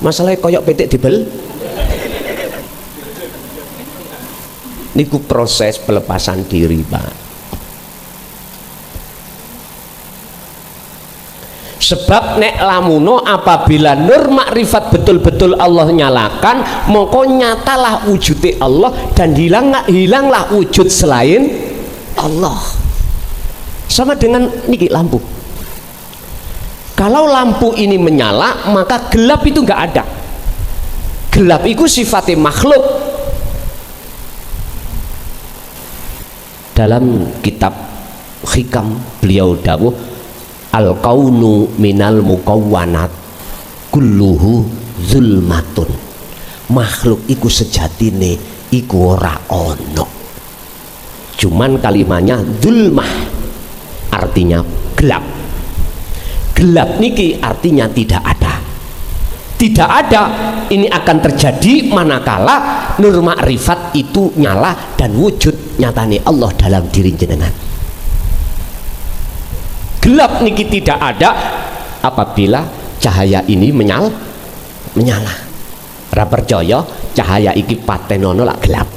masalahnya koyok petik dibel. Niku proses pelepasan diri Pak. Sebab nek lamuno apabila nur makrifat betul-betul Allah nyalakan, mongko nyatalah wujudnya Allah dan hilanglah wujud selain Allah. Sama dengan niki lampu. Kalau lampu ini menyala, maka gelap itu nggak ada. Gelap itu sifatnya makhluk. Dalam kitab Hikam beliau dawuh al-kaunu minal mukawwanat kulluhu zulmatun. Makhluk iku sejatine iku ora ono, cuman kalimatnya zulmah artinya gelap. Gelap niki artinya tidak ada. Tidak ada ini akan terjadi manakala nur makrifat itu nyala dan wujud nyatane Allah dalam diri jenengan. Gelap niki tidak ada apabila cahaya ini menyala. Ra percaya cahaya iki patenono lak gelap.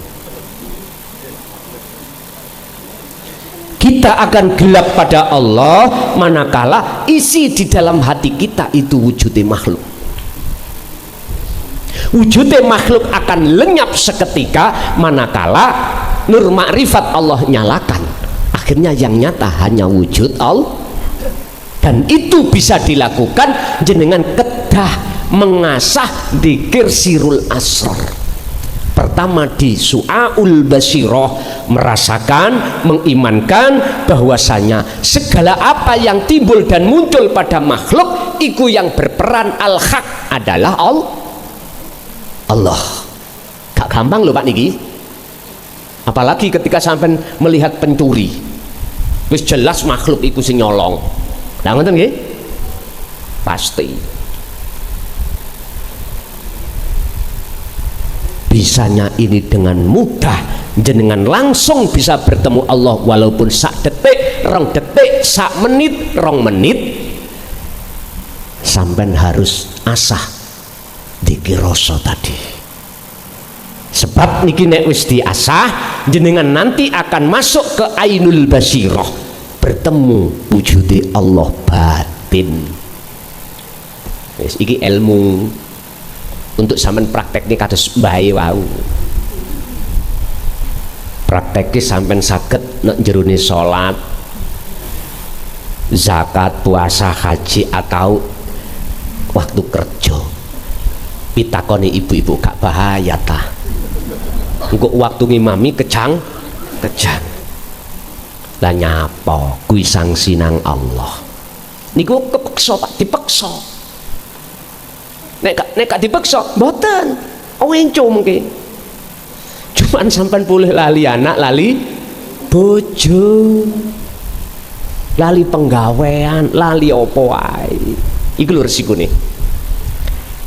Kita akan gelap pada Allah manakala isi di dalam hati kita itu wujudnya makhluk. Wujudnya makhluk akan lenyap seketika manakala nur makrifat Allah nyalakan. akhirnya yang nyata hanya wujud Allah. Dan itu bisa dilakukan jenengan kedah mengasah dzikir sirul asrar. Pertama di su'aul basiroh, merasakan, mengimankan bahwasanya segala apa yang timbul dan muncul pada makhluk itu yang berperan al-haq adalah Allah. Gak gampang loh Pak niki. Apalagi ketika sampai melihat pencuri, wis jelas makhluk itu sing nyolong. Lah ngoten nggih? Pasti. Bisanya ini dengan mudah jenengan langsung bisa bertemu Allah walaupun sak detik, rong detik, sak menit, rong menit. Sampai harus asah dzikir rasa tadi. Sebab niki nek wis diasah jenengan nanti akan masuk ke ainul basirah, bertemu wujudi Allah batin. Wis iki ilmu untuk sampean prakteknya kados mbahe wau. Prakteknya sampean saged nek jerone salat, zakat, puasa, haji atau waktu kerja. Pitakoni ibu-ibu gak bahaya ta? Engko waktu ngimami kejang lah nyapa kuwi sanksi nang Allah niku kepeksa Pak, dipeksa. Nek gak dipeksa mboten enco mungkin cuman sampean boleh lali anak, lali bojo, lali penggawean, lali opo wae iku lho resikone.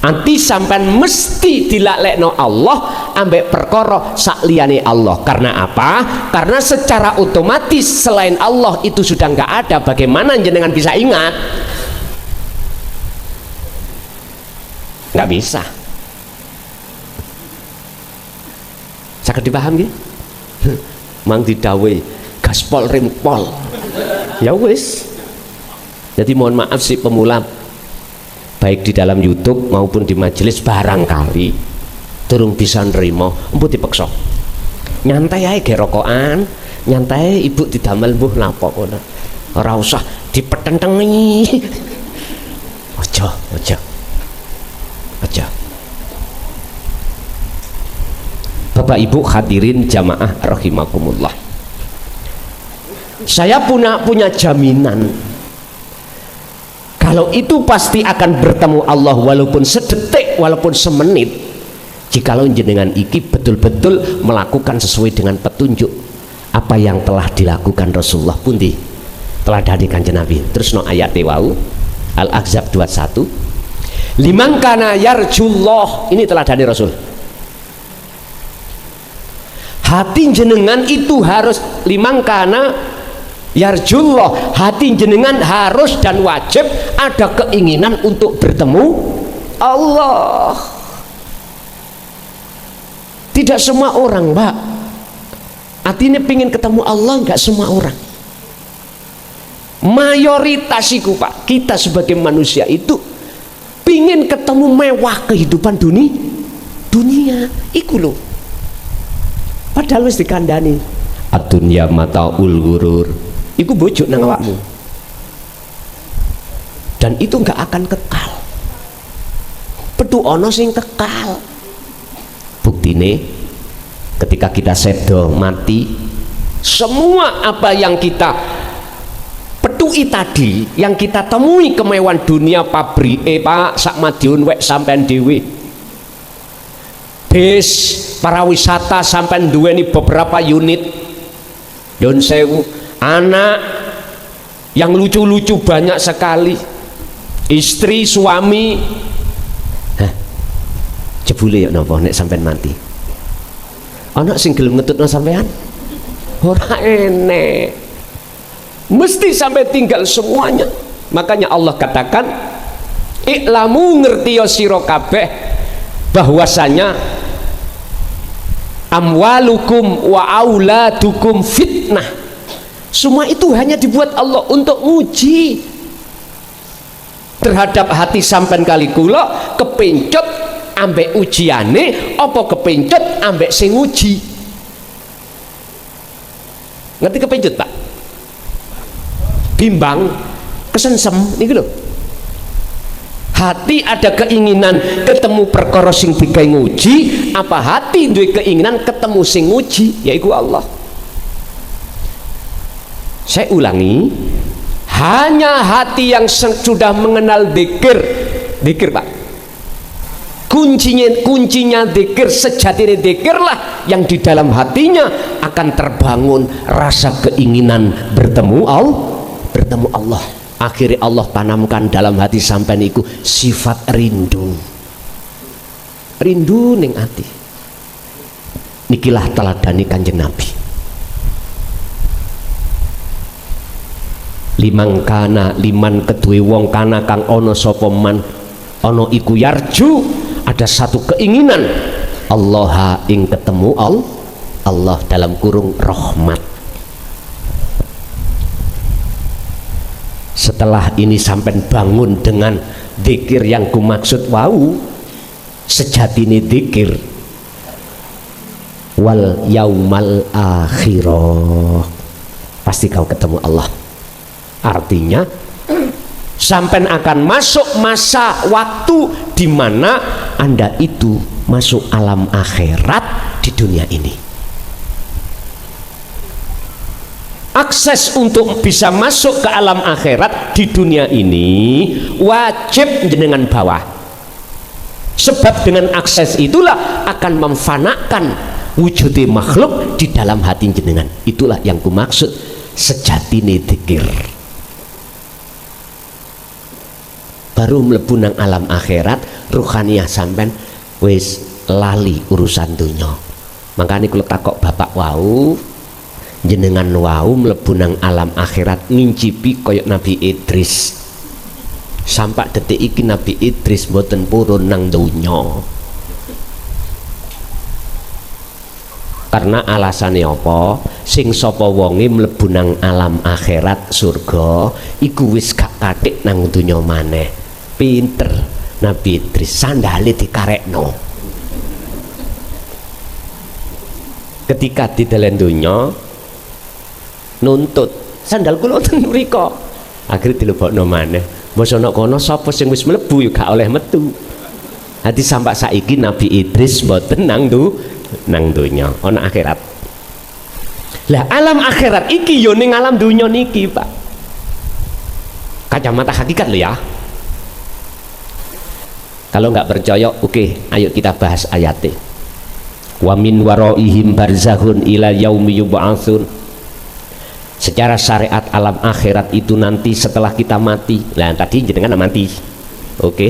Nanti sampean mesti dilaknekno Allah ambek perkara sakliyane Allah. Karena apa? Karena secara otomatis selain Allah itu sudah nggak ada. Bagaimana jenengan bisa ingat? Nggak bisa. Saged dipaham nggih? Mang didawe gaspol rimpol. Ya wis. Jadi mohon maaf si pemula, baik di dalam YouTube maupun di majelis barangkali durung bisa nerima, empuk dipeksa. Nyantai ae ge rokokan, nyantai ibu didamel mbuh napa ngono. Ora usah dipetentengi. Aja. Bapak Ibu hadirin jamaah rahimakumullah. Saya punya jaminan kalau itu pasti akan bertemu Allah walaupun sedetik, walaupun semenit. Jikalau jenengan iki betul-betul melakukan sesuai dengan petunjuk apa yang telah dilakukan Rasulullah pundi telah dari Kanjeng Nabi. Terus no ayat wau Al-Ahzab 21. Liman kana yarjullah, ini telah dari Rasul. Hati jenengan itu harus liman kana yarjullah, hati jenengan harus dan wajib ada keinginan untuk bertemu Allah. Tidak semua orang Mbak artinya pingin ketemu Allah, enggak semua orang. Mayoritas itu Pak, kita sebagai manusia itu pingin ketemu mewah kehidupan dunia iku loh. Padahal wis dikandani ad-dunya mataul ghurur, iku bojo nang awakmu. Dan itu enggak akan kekal. Petu ono sing kekal. Buktine ketika kita sedo mati, semua apa yang kita petui tadi, yang kita temui kemewahan dunia, pabrik Pak Sakmadiun wek sampean dhewe, bis para wisata sampean duweni beberapa unit, Yon Sewu, anak yang lucu-lucu banyak sekali, istri, suami. Jebule ya napa nek sampean mati? Ana sing gelem ngetutno sampean? Ora enek. Mesti sampai tinggal semuanya. Makanya Allah katakan, "I'lamu ngertiyo sira kabeh bahwasanya amwalukum wa auladukum fitnah." Semua itu hanya dibuat Allah untuk uji terhadap hati sampean kali kula kepencut ambek ujiane apa kepencut ambek sing uji. Ngerti kepencut Pak? bimbang, kesensem niku lho. Hati ada keinginan ketemu perkara sing digawe nguji, apa hati duwe keinginan ketemu sing nguji, yaiku Allah. Saya ulangi, hanya hati yang sudah mengenal dzikir Pak, kuncinya dzikir, sejatinya dzikirlah yang di dalam hatinya akan terbangun rasa keinginan bertemu Allah. Akhirnya Allah tanamkan dalam hati sampean iku sifat rindu ning ati. Nikilah teladani Kanjeng Nabi. Liman kedue wong kana kang ana sapa man ana iku yarju, ada satu keinginan Allah ing ketemu Allah dalam kurung rahmat. Setelah ini sampai bangun dengan dzikir yang kumaksud wau, sejatine dzikir wal yaumal akhirah, pasti kau ketemu Allah. Artinya sampai akan masuk masa waktu di mana Anda itu masuk alam akhirat di dunia ini. Akses untuk bisa masuk ke alam akhirat di dunia ini wajib jenengan bawah, sebab dengan akses itulah akan memfanakan wujudnya makhluk di dalam hati jenengan. Itulah yang kumaksud sejatine dzikir. Baru mlebu nang alam akhirat, ruhaniyah sampean wis lali urusan dunya. Makanya kula takok bapak wau, jenengan wau mlebu nang alam akhirat ngincipi koyok Nabi Idris. Sampai detik iki Nabi Idris mboten purun nang donya. Karena alasannya apa? Sing sapa wonge mlebu nang alam akhirat surga iku wis gak kathik nang donya maneh. Pinter Nabi Idris, sandale dikarekno. Ketika di dalam donya nuntut sandal kula ten mriko, akhire dilebokno maneh. Mbok ana kono sapa sing wis mlebu ya gak oleh metu. Hati sampai saiki Nabi Idris mboten nang donya, ana akhirat. Lah alam akhirat iki yo ning alam donya niki, Pak. Kacamata hakikat lho ya. Kalau nggak percaya, oke, ayo kita bahas ayatnya. Wa min waraihim barzakhun ila yaumi yub'atsun. Secara syariat alam akhirat itu nanti setelah kita mati. Nah tadi jenengan mati, oke.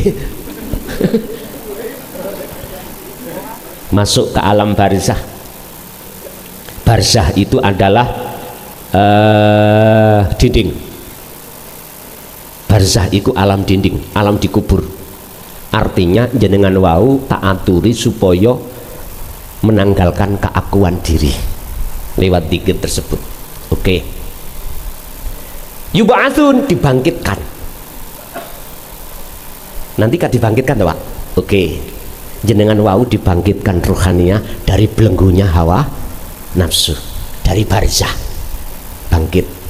Masuk ke alam barzah. Barzah itu adalah dinding. Barzah itu alam dinding, alam dikubur. Artinya jenengan wau tak aturi supaya menanggalkan keakuan diri lewat dzikir tersebut. Oke. Yub'atsun, dibangkitkan. Nanti kan dibangkitkan Pak. Oke. Jenengan wau dibangkitkan ruhaniyah dari belenggunya hawa nafsu, dari barzah. Bangkit.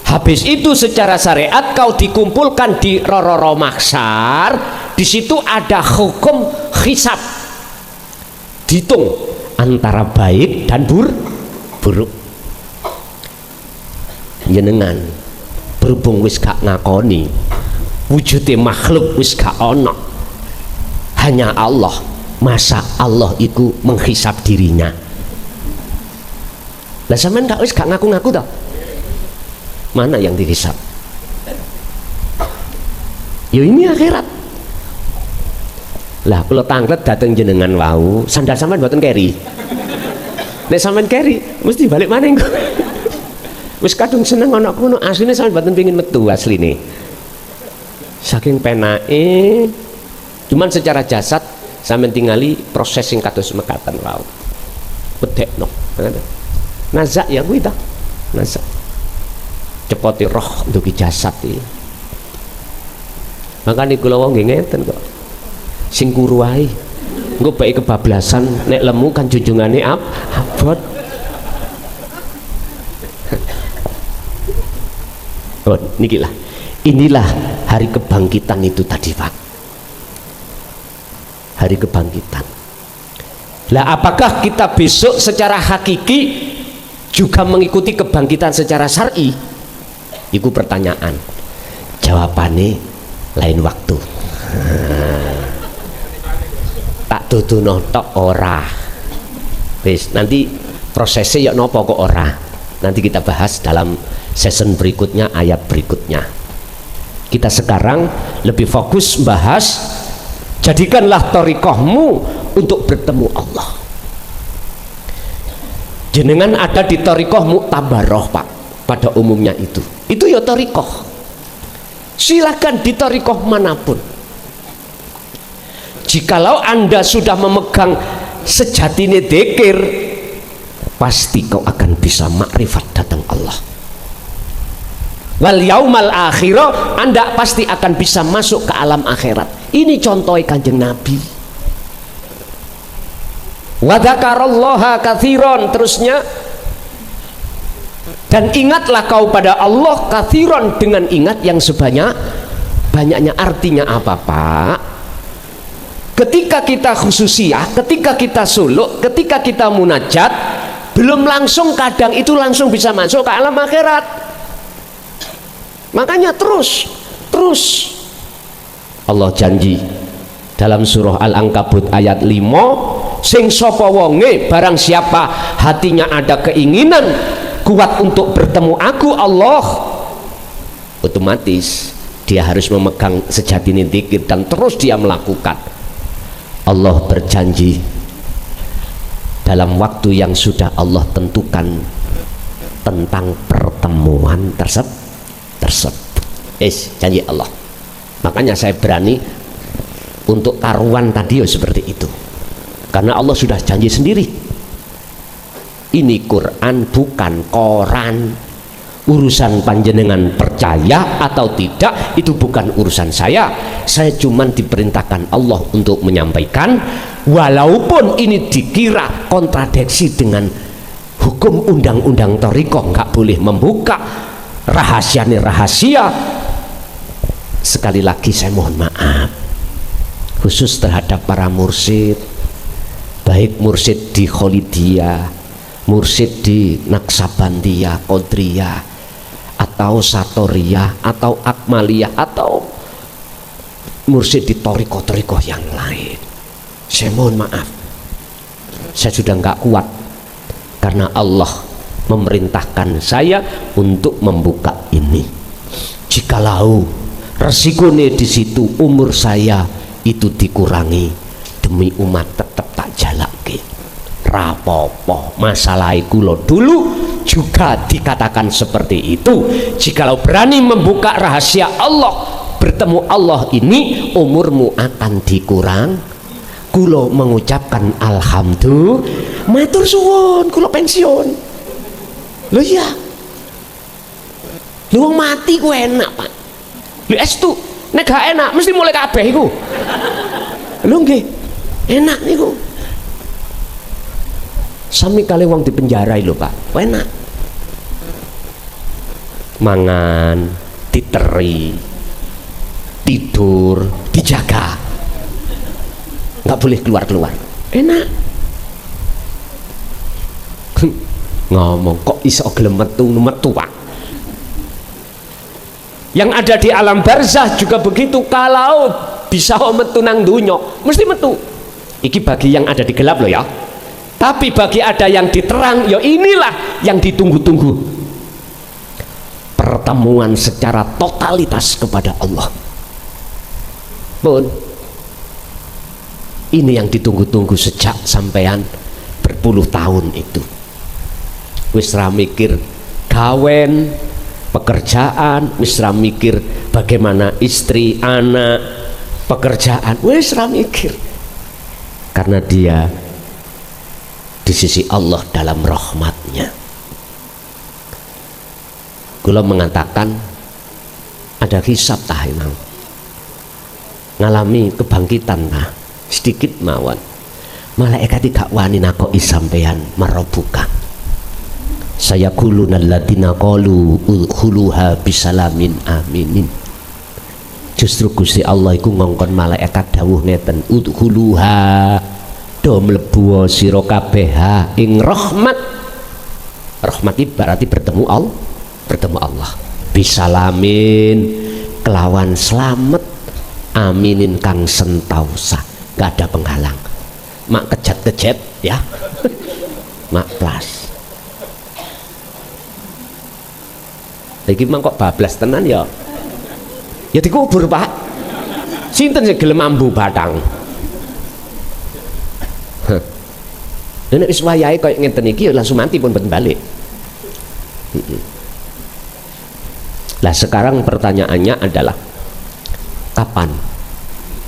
Habis itu secara syariat kau dikumpulkan di roro mahsyar. Di situ ada hukum hisab, dihitung antara baik dan buruk. Jenengan berhubung wis gak ngakoni wujudnya makhluk wis gak ono, hanya Allah. Masa Allah itu menghisab dirinya? Lah sampean gak wis gak ngaku-ngaku toh? Mana yang dihisab? Ya ini akhirat. Lah kalau tanglet dateng jenengan wau, sandal sampean mboten keri. Nek sampean keri, mesti balik maning. Wis kadung seneng ana kono, asline sampean mboten pengin metu asline. Saking penake, cuman secara jasad sampean tingali proses sing kados mekaten wau. Bedekno. Nazak ya kuwi ta? Nazak. Cepoti roh dugi jasad iki. Makane kula wong nggih ngeten kok. Sing kuru wae. Engko bae kebablasan nek lemu kan junjungane abot. Oh, inilah hari kebangkitan itu tadi, Pak. Hari kebangkitan. Lah apakah kita besok secara hakiki juga mengikuti kebangkitan secara syar'i? Itu pertanyaan. Jawabannya lain waktu. Tak duduno tok ora. Wis, nanti prosesnya ya nopo kok ora. Nanti kita bahas dalam season berikutnya, ayat berikutnya. Kita sekarang lebih fokus bahas jadikanlah thariqahmu untuk bertemu Allah. Jenengan ada di thariqah Mu'tabaroh, Pak, pada umumnya itu ya thariqah. Silakan di thariqah manapun. Jikalau Anda sudah memegang sejatine dzikir, pasti kau akan bisa makrifat datang Allah. Wal yaumal akhirah, Anda pasti akan bisa masuk ke alam akhirat. Ini contohnya Kanjeng Nabi. Wa dzakarallaha katsiran, terusnya, dan ingatlah kau pada Allah katsiran, dengan ingat yang sebanyak banyaknya. Artinya apa, Pak? Ketika kita khususiyah, ketika kita suluk, ketika kita munajat, belum langsung, kadang itu langsung bisa masuk ke alam akhirat. Makanya terus Allah janji dalam surah Al-Ankabut ayat 5, sing sapa wonge, barang siapa hatinya ada keinginan kuat untuk bertemu aku Allah, otomatis dia harus memegang sejatine dzikir dan terus dia melakukan. Allah berjanji dalam waktu yang sudah Allah tentukan tentang pertemuan tersebut. Janji Allah. Makanya saya berani untuk taruhan tadi seperti itu, karena Allah sudah janji sendiri. Ini Quran bukan koran. Urusan panjenengan percaya atau tidak itu bukan urusan saya. Saya cuma diperintahkan Allah untuk menyampaikan, walaupun ini dikira kontradiksi dengan hukum undang-undang thariqah, nggak boleh membuka rahasia. Sekali lagi saya mohon maaf khusus terhadap para mursyid, baik mursyid di Kholidiyah, mursyid di Naksabandiyah, Qodriyah, atau Satoriyah, atau Akmaliyah, atau mursyid di thariqah yang lain. Saya mohon maaf, saya sudah nggak kuat karena Allah memerintahkan saya untuk membuka ini. Jikalau resikonya di situ umur saya itu dikurangi demi umat, tetap tak jalake. Rapopo, masalah kula dulu juga dikatakan seperti itu. Jikalau berani membuka rahasia Allah, bertemu Allah ini, umurmu akan dikurang. Kula mengucapkan alhamdulillah, matur suwun, kula pensiun. Loh iya, lu mati ku enak, Pak. Lu estu nek gak enak mesti mulai kabeh iku. Lho nggih, enak niku. Sami kali wong di penjara lho, Pak. Enak. Mangan, diteri, tidur, dijaga. Nggak boleh keluar-keluar. Enak. Ngomong kok iso gelem metu, Pak. Yang ada di alam barzah juga begitu. Kalau bisa metu nang dunya mesti metu. Iki bagi yang ada di gelap loh ya. Tapi bagi ada yang diterang, ya inilah yang ditunggu-tunggu, pertemuan secara totalitas kepada Allah. Pun ini yang ditunggu-tunggu sejak sampean berpuluh tahun itu. Wis ra mikir gawen, pekerjaan, wis ra mikir bagaimana istri, anak, pekerjaan, wis ra mikir, karena dia di sisi Allah dalam rahmatnya. Kula mengatakan ada hisab tah emang ngalami kebangkitan tah sedikit mawon, malaikat gak wani nakoki sampean marobuka. sayaquluna alladziina qalu udkhuluha bisalamin aminin. Justru Gusti Allah iku ngongkon malaikat dawuh ngeten, udkhuluha do mlebu sira kabeh ing rahmat. Rahmat iki berarti bertemu Allah. Bisalamin kelawan selamat, aminin kang sentausa, gak ada penghalang. Mak kejat-kejet ya. Mak plus. Iki mang kok bablas tenan ya. Ya dikubur, Pak. Sinten sing gelem ambu batang? Nek wis wayahe koyo ngeten iki ya langsung mati pun mboten balik. Lah sekarang pertanyaannya adalah kapan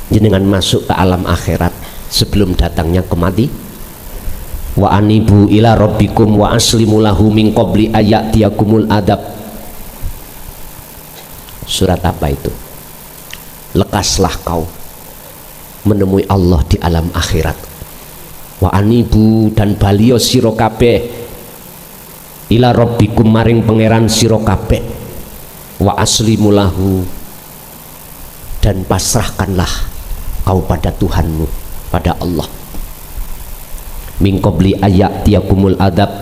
jenengan masuk ke alam akhirat sebelum datangnya kemati? Wa anibu ila rabbikum wa aslimu lahu min qabli ayatiyakumul adab. Surat apa itu? Lekaslah kau menemui Allah di alam akhirat. Wa anibu dan balio sira kabeh ila rabbikum maring pangeran sira kabeh. Wa aslimu lahu dan pasrahkanlah kau pada Tuhanmu, pada Allah. Min qabli ayatiyakumul adab,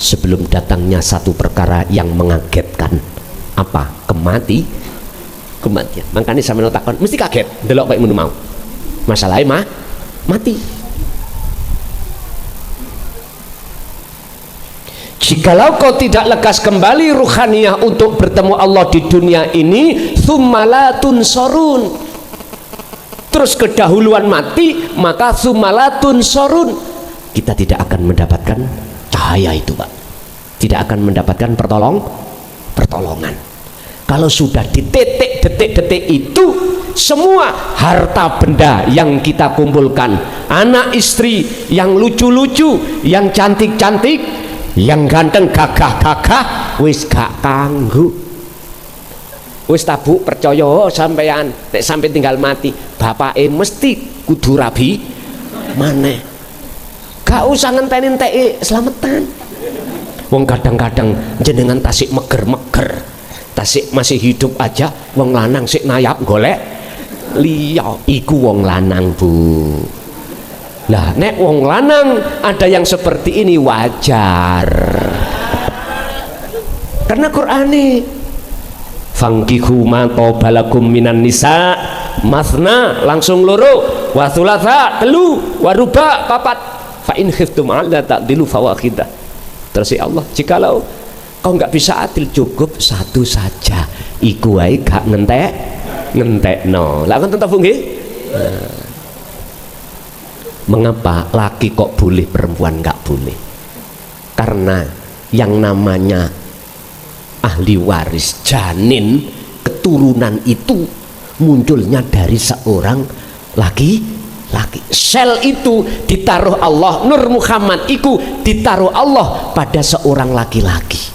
sebelum datangnya satu perkara yang mengagetkan. Apa? Kematian. Makanya sampeyan takon mesti kaget delok kayak ngono mau. Masalahnya mati. Jikalau kau tidak lekas kembali ruhaniyah untuk bertemu Allah di dunia ini, tsummalatun sorun, terus kedahuluan mati, maka tsummalatun sorun, kita tidak akan mendapatkan cahaya itu, Pak. Tidak akan mendapatkan pertolongan. Kalau sudah di detik-detik itu, semua harta benda yang kita kumpulkan, anak istri yang lucu-lucu, yang cantik-cantik, yang ganteng gagah-gagah, wis gak kanggo. Wis tabu percaya sampean nek sampai tinggal mati, bapake mesti kudu rabi maneh. Gak usah ngenteni-enteki slametan. Wong kadang-kadang jenengan tasik meger-meger, tasik masih hidup aja, wong lanang sik nayap golek liya, iku wong lanang, Bu. Lah nek wong lanang ada yang seperti ini wajar. Karena Qur'ani fangkihu ma tabalakum minan nisa masna langsung loro, wa thulatha telu, wa ruba papat, fa in khiftum alla ta'dilu fawahidah. Terus ya Allah, jikalau kau nggak bisa adil, cukup satu saja, iku wae gak ngentekno. Lah kan tetep nggih. Mengapa laki kok boleh, perempuan nggak boleh? Karena yang namanya ahli waris, janin, keturunan itu munculnya dari seorang laki-laki. Sel itu ditaruh Allah, Nur Muhammad itu ditaruh Allah pada seorang laki-laki.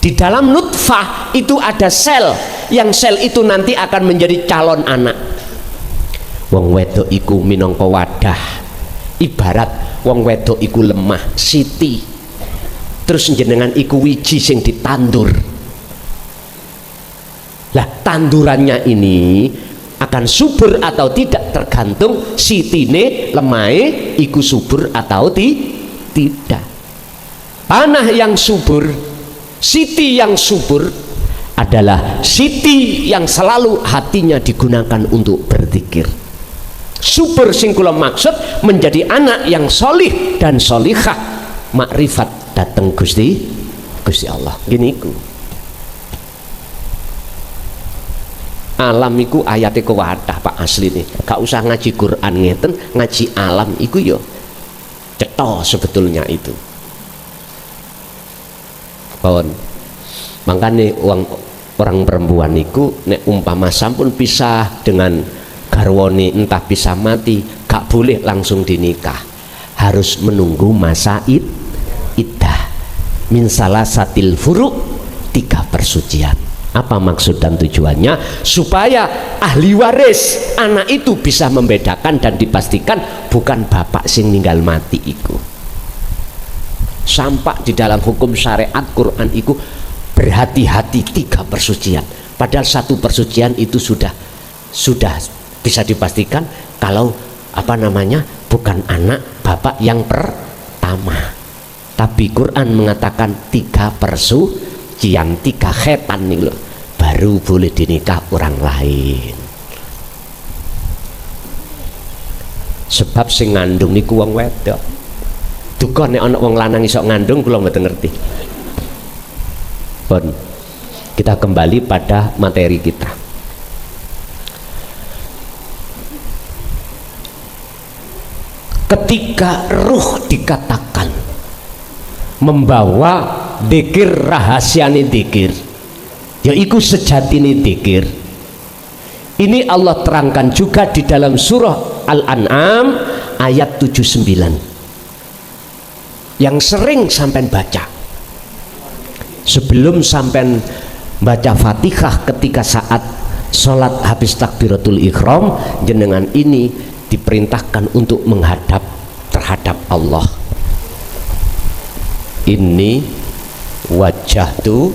Di dalam nutfah itu ada sel, yang sel itu nanti akan menjadi calon anak. Wong wedok iku minangka wadah, ibarat wong wedok iku lemah siti, terus jenengan iku wiji sing ditandur. Lah tandurannya ini akan subur atau tidak tergantung sitine lemahe iku subur atau tidak. Tanah yang subur, siti yang subur adalah siti yang selalu hatinya digunakan untuk berzikir. Subur sing kula maksud menjadi anak yang solih dan solihah, makrifat dateng Gusti Allah. Gini ku alam iku ayate kewadah, Pak, asli nih. Gak usah ngaji Quran ngeten, ngaji alam iku yo cetha sebetulnya itu. Pawon. Makanya orang perempuan iku nek umpama sampun pisah dengan garwane, entah bisa mati, gak boleh langsung dinikah, harus menunggu masa iddah min salasatil furu', 3 persucian. Apa maksud dan tujuannya? Supaya ahli waris anak itu bisa membedakan dan dipastikan bukan bapak sing ninggal mati iku. Sampai di dalam hukum syariat Quran itu berhati-hati 3 persucian. Padahal 1 persucian itu sudah bisa dipastikan kalau bukan anak bapak yang pertama. Tapi Quran mengatakan 3 persucian, 3 khetan nih loh, baru boleh dinikah orang lain. Sebab sing ngandung niku wong wedok. Duka nek ana wong lanang iso ngandung kula mboten ngerti. Pun kita kembali pada materi kita. Ketika ruh dikatakan membawa dzikir, rahasiane dzikir, yaiku sejatine dzikir. Ini Allah terangkan juga di dalam surah Al-An'am ayat 79 yang sering sampean baca sebelum sampean baca Fatihah. Ketika saat sholat habis takbiratul ihram, jenengan ini diperintahkan untuk menghadap terhadap Allah. Ini wajjahtu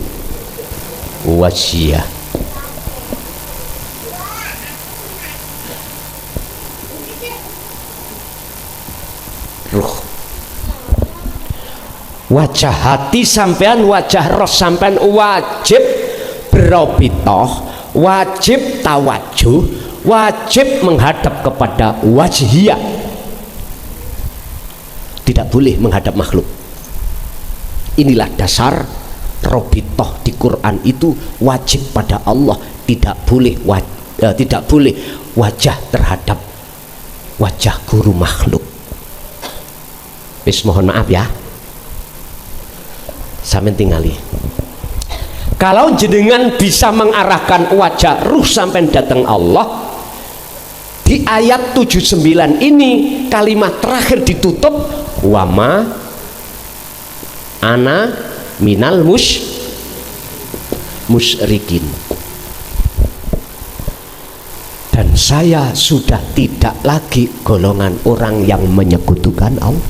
wajhiyah, ruh, wajah hati sampean, wajah roh sampean wajib berobitoh, wajib tawajuh, wajib menghadap kepada wajhiyah. Tidak boleh menghadap makhluk. Inilah dasar robitoh di Quran, itu wajib pada Allah, tidak boleh wajah terhadap wajah guru makhluk. Wis mohon maaf ya, sampeyan tingali. Kalau jenengan bisa mengarahkan wajah ruh sampeyan datang Allah, di ayat 79 ini kalimat terakhir ditutup wama ana minal musyrikin, dan saya sudah tidak lagi golongan orang yang menyekutukan Allah.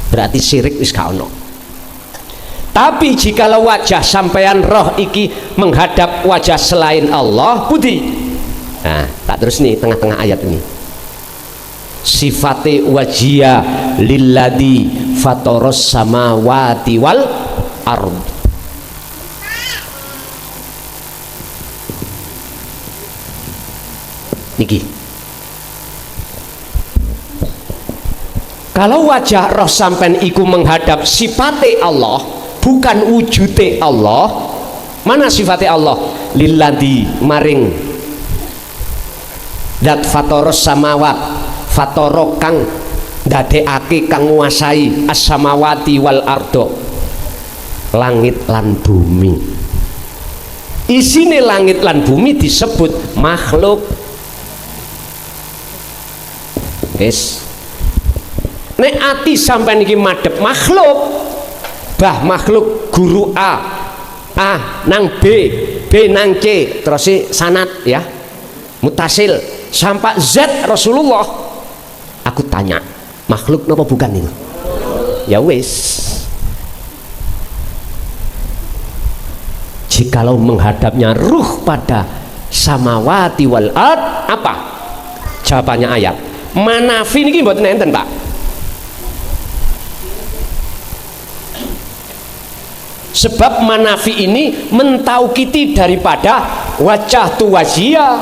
Berarti syirik wis gak ono. Tapi jikalau wajah sampean roh iki menghadap wajah selain Allah, budi. Nah, tak terus nih tengah-tengah ayat ini. Sifate wajia lilladzi fatoros samawati wal ard. Niki. Kalau wajah roh sampean iku menghadap sifate Allah, bukan wujude Allah. Mana sifate Allah? Lilladzi maring dat fatoros samawat, fatoro kang dadekake, kang nguasai as-samawati wal ardo, langit lan bumi. Isine langit lan bumi disebut makhluk. Wis nek ati sampean iki madhep makhluk, bah makhluk guru A nang B nang C, terus sanad ya, mutasil sampai Z Rasulullah. Aku tanya, makhluk napa bukan ini? Ya wis, jikalau menghadapnya ruh pada samawati wal ard, apa jawabannya ayat? Manafi niki mboten enten, Pak. Sebab manafi ini mentaukiti daripada wajah tu wajia.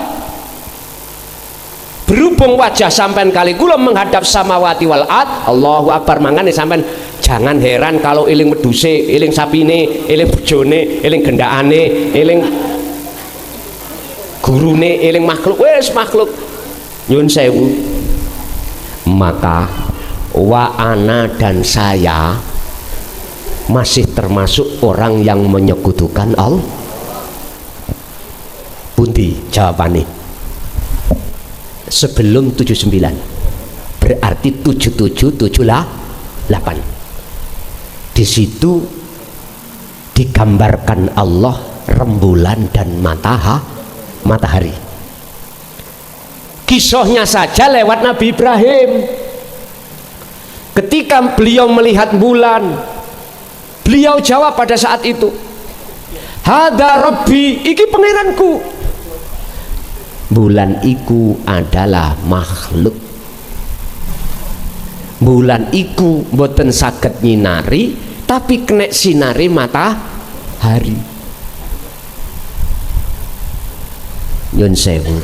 Berhubung wajah sampean kali kula menghadap samawati wal ard, Allahu akbar, mangane sampean jangan heran kalau eling wedhuse, eling sapine, eling bojone, eling gendakane, eling gurune, eling makhluk, wis makhluk. Nyun sewu. Maka wa ana dan saya masih termasuk orang yang menyekutukan Allah. Pundi jawabannya? Sebelum 79, berarti 77, 78. Di situ digambarkan Allah rembulan dan matahari. Kisahnya saja lewat Nabi Ibrahim. Ketika beliau melihat bulan, Beliau jawab pada saat itu, hada rabbi, iki pangeranku. Bulan iku adalah makhluk. Bulan iku mboten saged nyinari, tapi kena sinari matahari. Nyun sewu.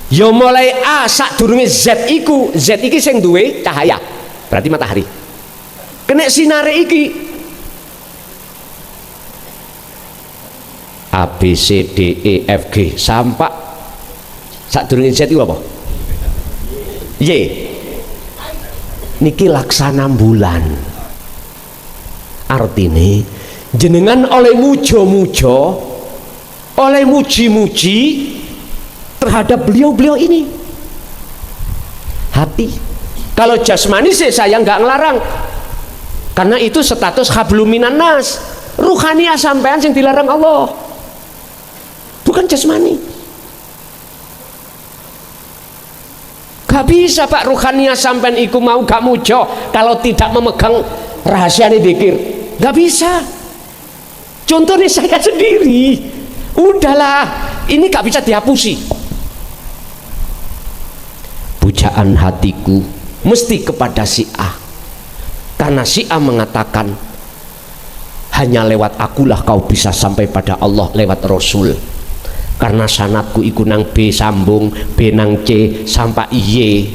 Ya mulai A sadurunge Z iku, Z iki sing duwe cahaya, berarti matahari. Kena sinare iki A B C D E F G sampai sadurunge Z iku apa? Y. Niki laksana bulan. Artine jenengan oleh mujo-mujo, oleh muji-muji terhadap beliau-beliau ini. Hati. Kalau jasmani sih saya nggak ngelarang, karena itu status hablum minan nas. Ruhaniyah sampean yang dilarang Allah, bukan jasmani. Gak bisa Pak, ruhaniyah sampean iku mau gak mujo kalau tidak memegang rahasia dzikir. Gak bisa. Contohnya saya sendiri. Udahlah, ini gak bisa dihapusi. Pujaan hatiku mesti kepada si A, karena si A mengatakan hanya lewat akulah kau bisa sampai pada Allah, lewat Rasul. Karena sanatku iku nang B sambung B nang C sampai Y.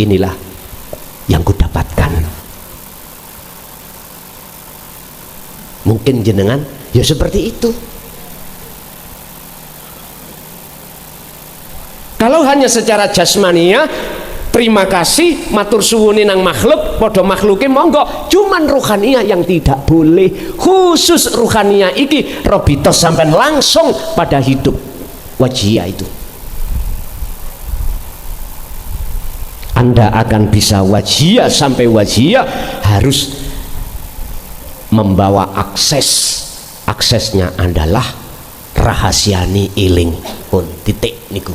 Inilah yang kudapatkan. Mungkin jenengan ya seperti itu. Kalau hanya secara jasmania, terima kasih matur suwune nang makhluk, podo makhluke monggo. Cuman ruhaniyah yang tidak boleh. Khusus ruhaniyah iki robitos sampai langsung pada hidup wajiyah itu. Anda akan bisa wajiyah sampai wajiyah harus membawa akses. Aksesnya adalah rahasiani iling pun titik niku.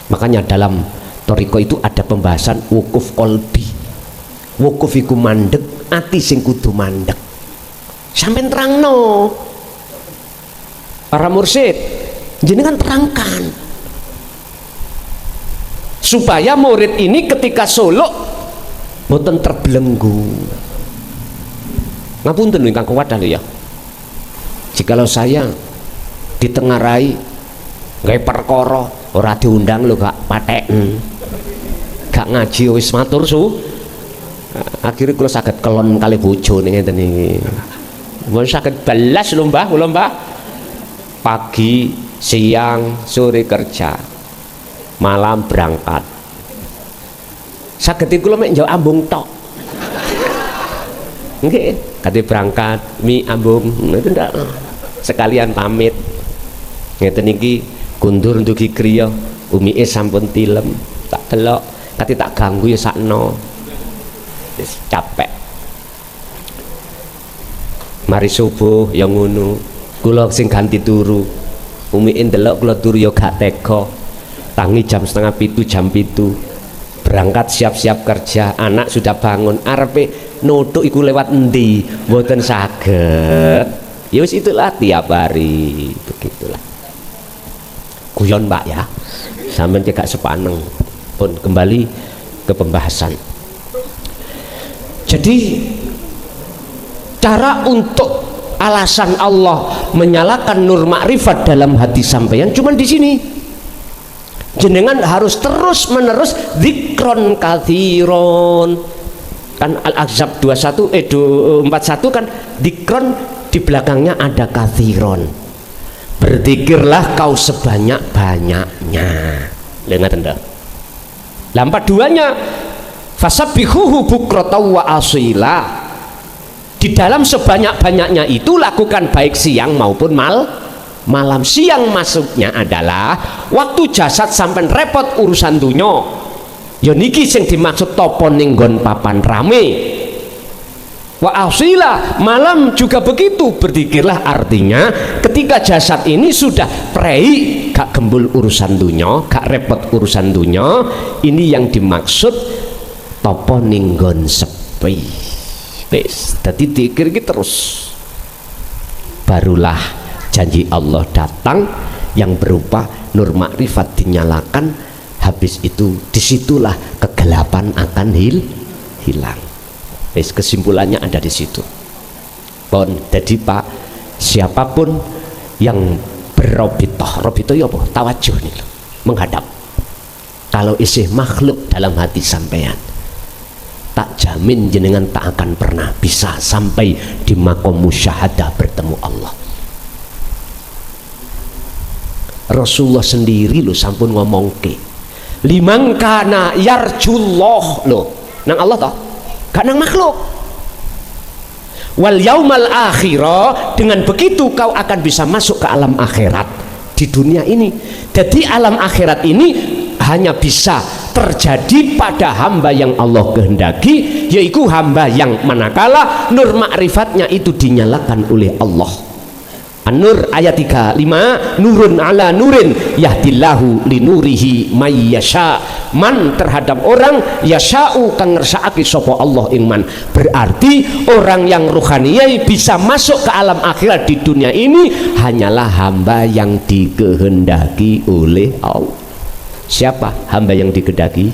Makanya dalam Toriko itu ada pembahasan wukuf kolbi. Wukuf iku mandek, ati sing kudu mandek. Sampai terangno para mursyid, jenengan terangkan supaya murid ini ketika suluk boten terbelenggu. Ngapunten ingkang kuat ya. Jikalau saya ditengarai gawe perkara ora diundang lho gak paten, gak ngaji wis matur su, akhirnya kula saged kelon kali bojone ngeten iki. Mun saged belas lho Mbah, kula Mbah. Pagi, siang, sore kerja, malam berangkat. Saged kula mek njauh ambung tok. Nggih, kate berangkat mi ambung itu ndak sekalian pamit. Ngeten iki kundur ndugi kriya, umike sampun tilem, tak delok, kate tak ganggu ya sakno. Wis capek. Mari subuh ya ngono. Kula sing ganti turu. Umike ndelok kula turu ya gak tega. Tangi jam 6:30, jam 7. Berangkat siap-siap kerja, anak sudah bangun, arepe nutuk iku lewat endi? Mboten saged. Ya wis itulah tiap hari, begitulah. Guyon Mbak ya, sampean cekak sepaneng. Pun kembali ke pembahasan. Jadi cara untuk alasan Allah menyalakan nur makrifat dalam hati sampeyan cuman di sini. Jenengan harus terus menerus dzikron katsiron. Kan Al-Ahzab 41 kan dzikron di belakangnya ada katsiron. Berzikirlah kau sebanyak-banyaknya. Lihat Anda. Lampat duanya fasabbihuhu bukratan wa asila. Di dalam sebanyak-banyaknya itu lakukan baik siang maupun malam. Siang masuknya adalah waktu jasad sampai repot urusan dunya. Ya niki sing dimaksud topo ning nggon papan rame. Wa asila, malam juga begitu. Berzikirlah artinya ketika jasad ini sudah prei gak gembul urusan dunya, gak repot urusan dunya. Ini yang dimaksud topo ninggon sepi. Wis dadi dzikir iki terus, barulah janji Allah datang yang berupa nur makrifat dinyalakan. Habis itu disitulah kegelapan akan hilang. Wis kesimpulannya ada di situ. Pon jadi Pak, siapapun yang berrobitoh, robitoh ya apa? Tawajuh nih loh, menghadap. Kalau isih makhluk dalam hati sampean, tak jamin jenengan tak akan pernah bisa sampai di makom musyahadah bertemu Allah. Rasulullah sendiri lo sampun ngomong ke liman kana yarjullah lo nang Allah toh, gak nang makhluk. Wal yaumal akhirah, dengan begitu kau akan bisa masuk ke alam akhirat di dunia ini. Jadi alam akhirat ini hanya bisa terjadi pada hamba yang Allah kehendaki, yaitu hamba yang manakala nur ma'rifatnya itu dinyalakan oleh Allah. An-Nur ayat 35, nurun ala nurin yahdillahu linurihi may yasha. Man terhadap orang yasha'u kang ngersakake sapa Allah ing man. Berarti orang yang ruhaniyah bisa masuk ke alam akhirat di dunia ini hanyalah hamba yang dikehendaki oleh Allah. Siapa hamba yang dikehendaki?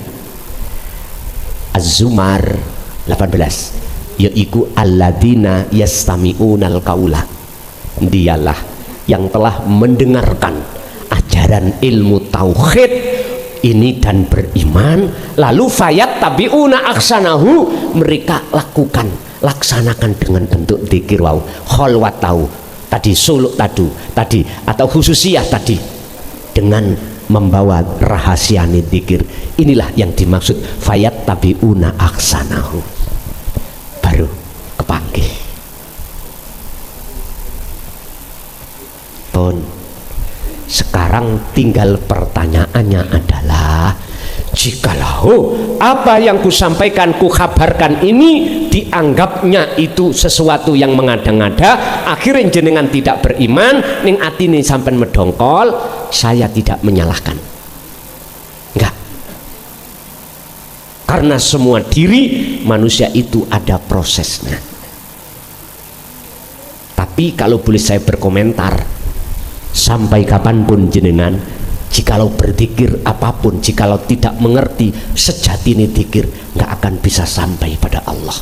Az-Zumar 18, yaitu alladzina yastami'unal qaula. Dialah yang telah mendengarkan ajaran ilmu tauhid ini dan beriman, lalu fayat tabiuna aksanahu, mereka laksanakan dengan bentuk dzikir wau, kholwat tahu tadi, suluk tadi atau khususiyah tadi, dengan membawa rahasia dzikir. Inilah yang dimaksud fayat tabiuna aksanahu, baru kepanggih. Sekarang tinggal pertanyaannya adalah, jikalau apa yang kusampaikan, kukabarkan ini dianggapnya itu sesuatu yang mengada-ngada, akhirnya jenengan tidak beriman, ning atine sampai medongkol, saya tidak menyalahkan, enggak, karena semua diri manusia itu ada prosesnya. Tapi kalau boleh saya berkomentar, sampai kapanpun jenengan, jikalau berzikir apapun, jikalau tidak mengerti sejati ini dzikir, nggak akan bisa sampai pada Allah.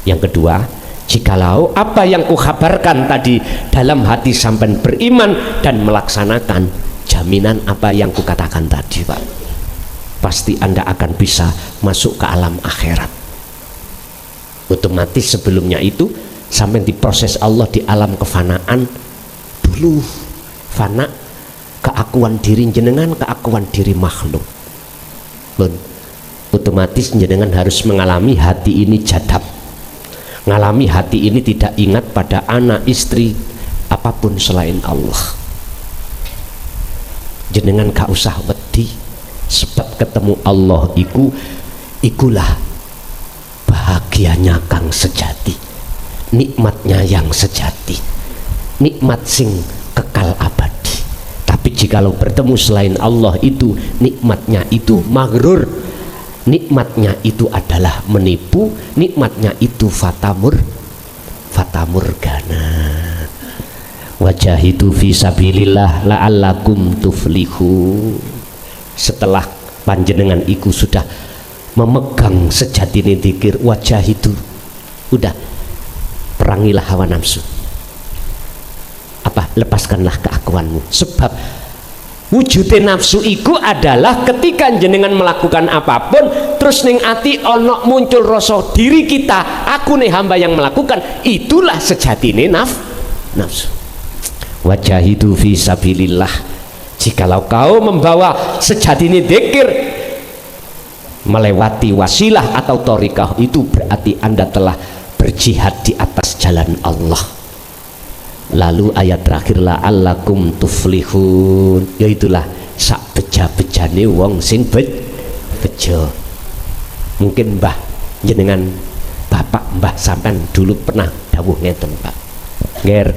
Yang kedua, jikalau apa yang kukabarkan tadi dalam hati sampai beriman dan melaksanakan, jaminan apa yang kukatakan tadi Pak, pasti Anda akan bisa masuk ke alam akhirat. Otomatis sebelumnya itu sampai diproses Allah di alam kefanaan dulu, fana keakuan diri jenengan, keakuan diri makhluk. Otomatis jenengan harus mengalami hati ini jadab, mengalami hati ini tidak ingat pada anak, istri, apapun selain Allah. Jenengan gak usah wedi, sebab ketemu Allah ikulah bahagianya kang sejati, nikmatnya yang sejati, nikmat sing kekal abadi. Tapi jikalau bertemu selain Allah itu nikmatnya itu maghrur, nikmatnya itu adalah menipu, nikmatnya itu fatamurgana. Wajahidu fi sabilillah la'allakum tuflihu. Setelah panjenengan iku sudah memegang sejatine dzikir, wajahidu, udah perangilah hawa nafsu, lepaskanlah keakuanmu. Sebab wujudnya nafsu iku adalah ketika jenengan melakukan apapun terus ning ati ono muncul rasa diri kita, aku nih hamba yang melakukan, itulah sejatine nafsu. Wajahidu fi sabilillah, jikalau kau membawa sejatine dzikir melewati wasilah atau thariqah, itu berarti Anda telah berjihad di atas jalan Allah. Lalu ayat terakhir la'allakum tuflihun, yaitulah sak beja-bejane wong sing bejo. Mungkin mbah jenengan bapak mbah sampean dulu pernah dawuh ngeten Pak, nger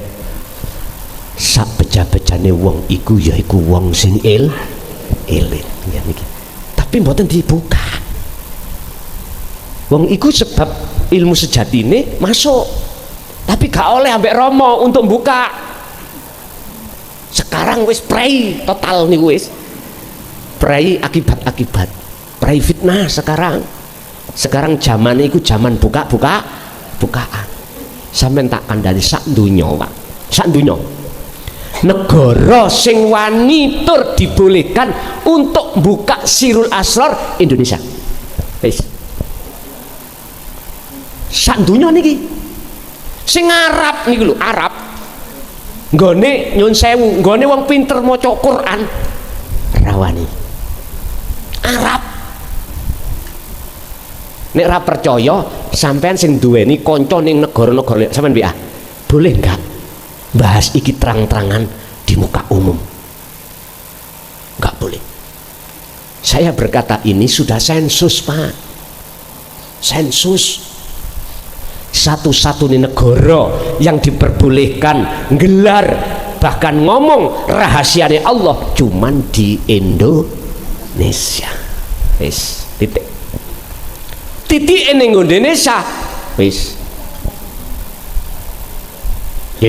sak beja-bejane wong iku yaiku wong sing elit ya niki. Tapi mboten dibuka. Wong iku sebab ilmu sejatine masuk, tapi gak oleh ambek Romo untuk buka. Sekarang wis prei total nih wis. Prei akibat-akibat. Prei fitnah sekarang. Sekarang zaman itu zaman bukaan. Sampeyan tak kandhani sak donya, Pak. Sak donya. Negara sing wani tur dibolehkan untuk buka Sirul Asrar Indonesia. Wis. Sak donya niki. Sing Arab niku lho, Arab. Nggone nyun sewu, nggone wong pinter maca Quran rawani. Arab. Nek ra percaya sampean sing duweni kanca ning negara-negara sampean piye? Boleh enggak bahas iki terang-terangan di muka umum? Enggak boleh. Saya berkata ini sudah sensus, Pak. Sensus. Satu-satunya negara yang diperbolehkan gelar bahkan ngomong rahasianya Allah cuman di Indonesia. Wis, titik. Titik ning Indonesia wis ya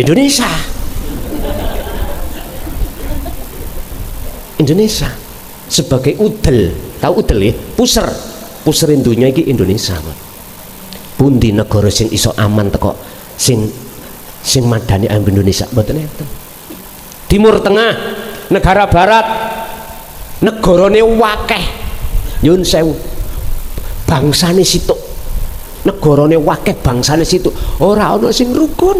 Indonesia sebagai udel, tahu udel ya, puserin dunia iki Indonesia. Pundi negara sing iso aman teko sing madani Indonesia mboten enten. Timur Tengah, negara barat negarane wakeh nyun sewu bangsane situk, negarane wakeh bangsane situk, ora ana sing rukun,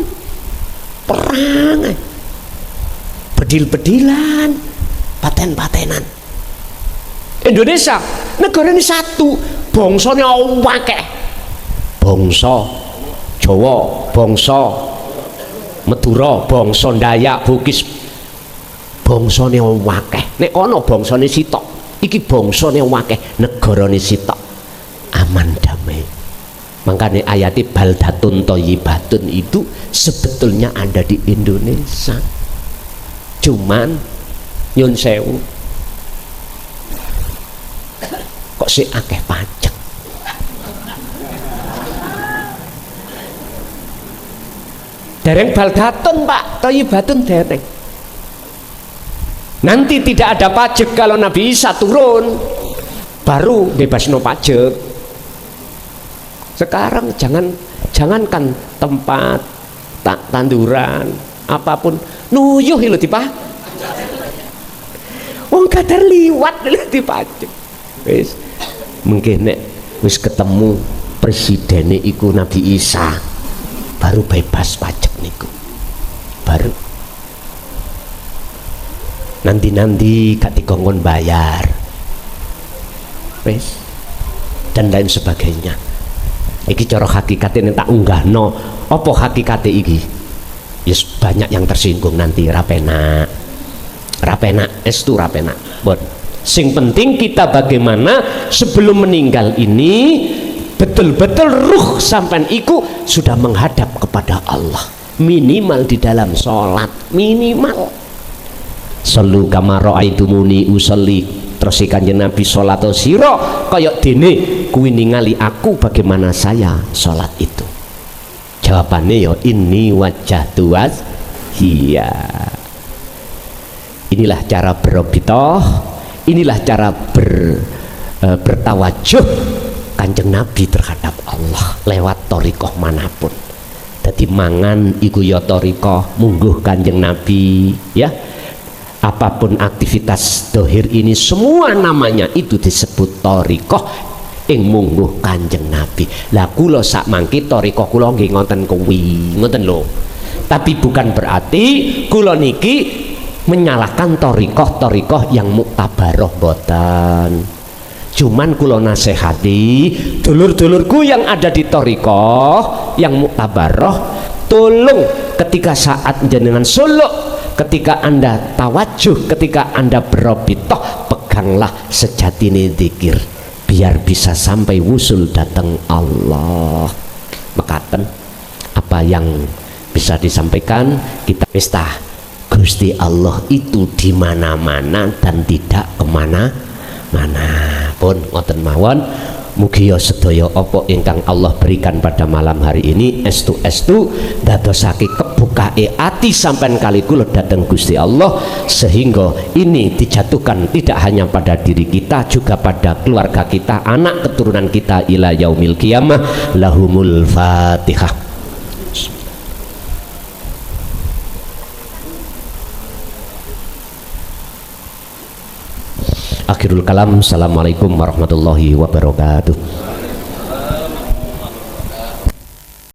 perang bedil-bedilan, paten-patenan. Indonesia negarane satu, bangsane wakeh, bangsa Jawa, bangsa Madura, bangsa Dayak, Bugis, bangsane wakeh. Nek ana bangsane sitok, iki bangsane wakeh, negarane sitok. Aman damai. Makanya ayat baldatun thayyibatun itu sebetulnya ada di Indonesia. Cuman nyun sewu kok sih akeh pajak. Dereng baldatun, Pak, thayyibatun dereng. Nanti tidak ada pajak kalau Nabi Isa turun baru bebas no pajak. Sekarang jangankan tempat tanduran apapun nuyuh lho dipajak. Wong kadar liwat lho dipajak. Wis mungkin nek wis ketemu presidene iku Nabi Isa baru bebas pajak niku. Baru nanti gak dikongkon bayar. Wis dan lain sebagainya. Iki cara hakikatnya tak unggahno. Apa hakikatnya iki? Yes, banyak yang tersinggung nanti rapena estu rapena. Bon. Sing penting kita bagaimana sebelum meninggal ini betul-betul ruh sampean iku sudah menghadap kepada Allah. Minimal di dalam sholat, minimal. Sallu kama ra'aitumuni usolli. Terus Kanjeng Nabi salat sira kaya dene kuwi ningali aku bagaimana saya salat itu. Jawabannya ya inni wajjahtu wajhiya. Inilah cara berobitoh, inilah cara bertawajuh Kanjeng Nabi terhadap Allah lewat thariqah manapun. Dadi mangan iku ya thariqah mungguh Kanjeng Nabi ya. Apapun aktivitas dohir ini semua namanya itu disebut thariqah ing mungguh Kanjeng Nabi. Lah kula sak mangke thariqah kula nggih ngoten kuwi, ngoten lho. Tapi bukan berarti kula niki menyalahkan thariqah yang muktabaroh boten. Cuman kula nasihati dulur-dulurku yang ada di thariqah yang muktabaroh, tolong ketika saat jenengan suluk, ketika Anda tawajuh, ketika Anda berobitoh, peganglah sejatine zikir biar bisa sampai wusul datang Allah. Mekaten apa yang bisa disampaikan kita pesta Gusti Allah itu di mana-mana dan tidak kemana-mana. Pun ngoten mawon, mugi ya sedaya apa ingkang Allah berikan pada malam hari ini estu dadosake kebukae ati sampean kali kula dhateng Gusti Allah, sehingga ini dijatuhkan tidak hanya pada diri kita, juga pada keluarga kita, anak keturunan kita ila yaumil qiyamah. Lahumul Fatihah. Akhirul kalam. Assalamualaikum warahmatullahi wabarakatuh.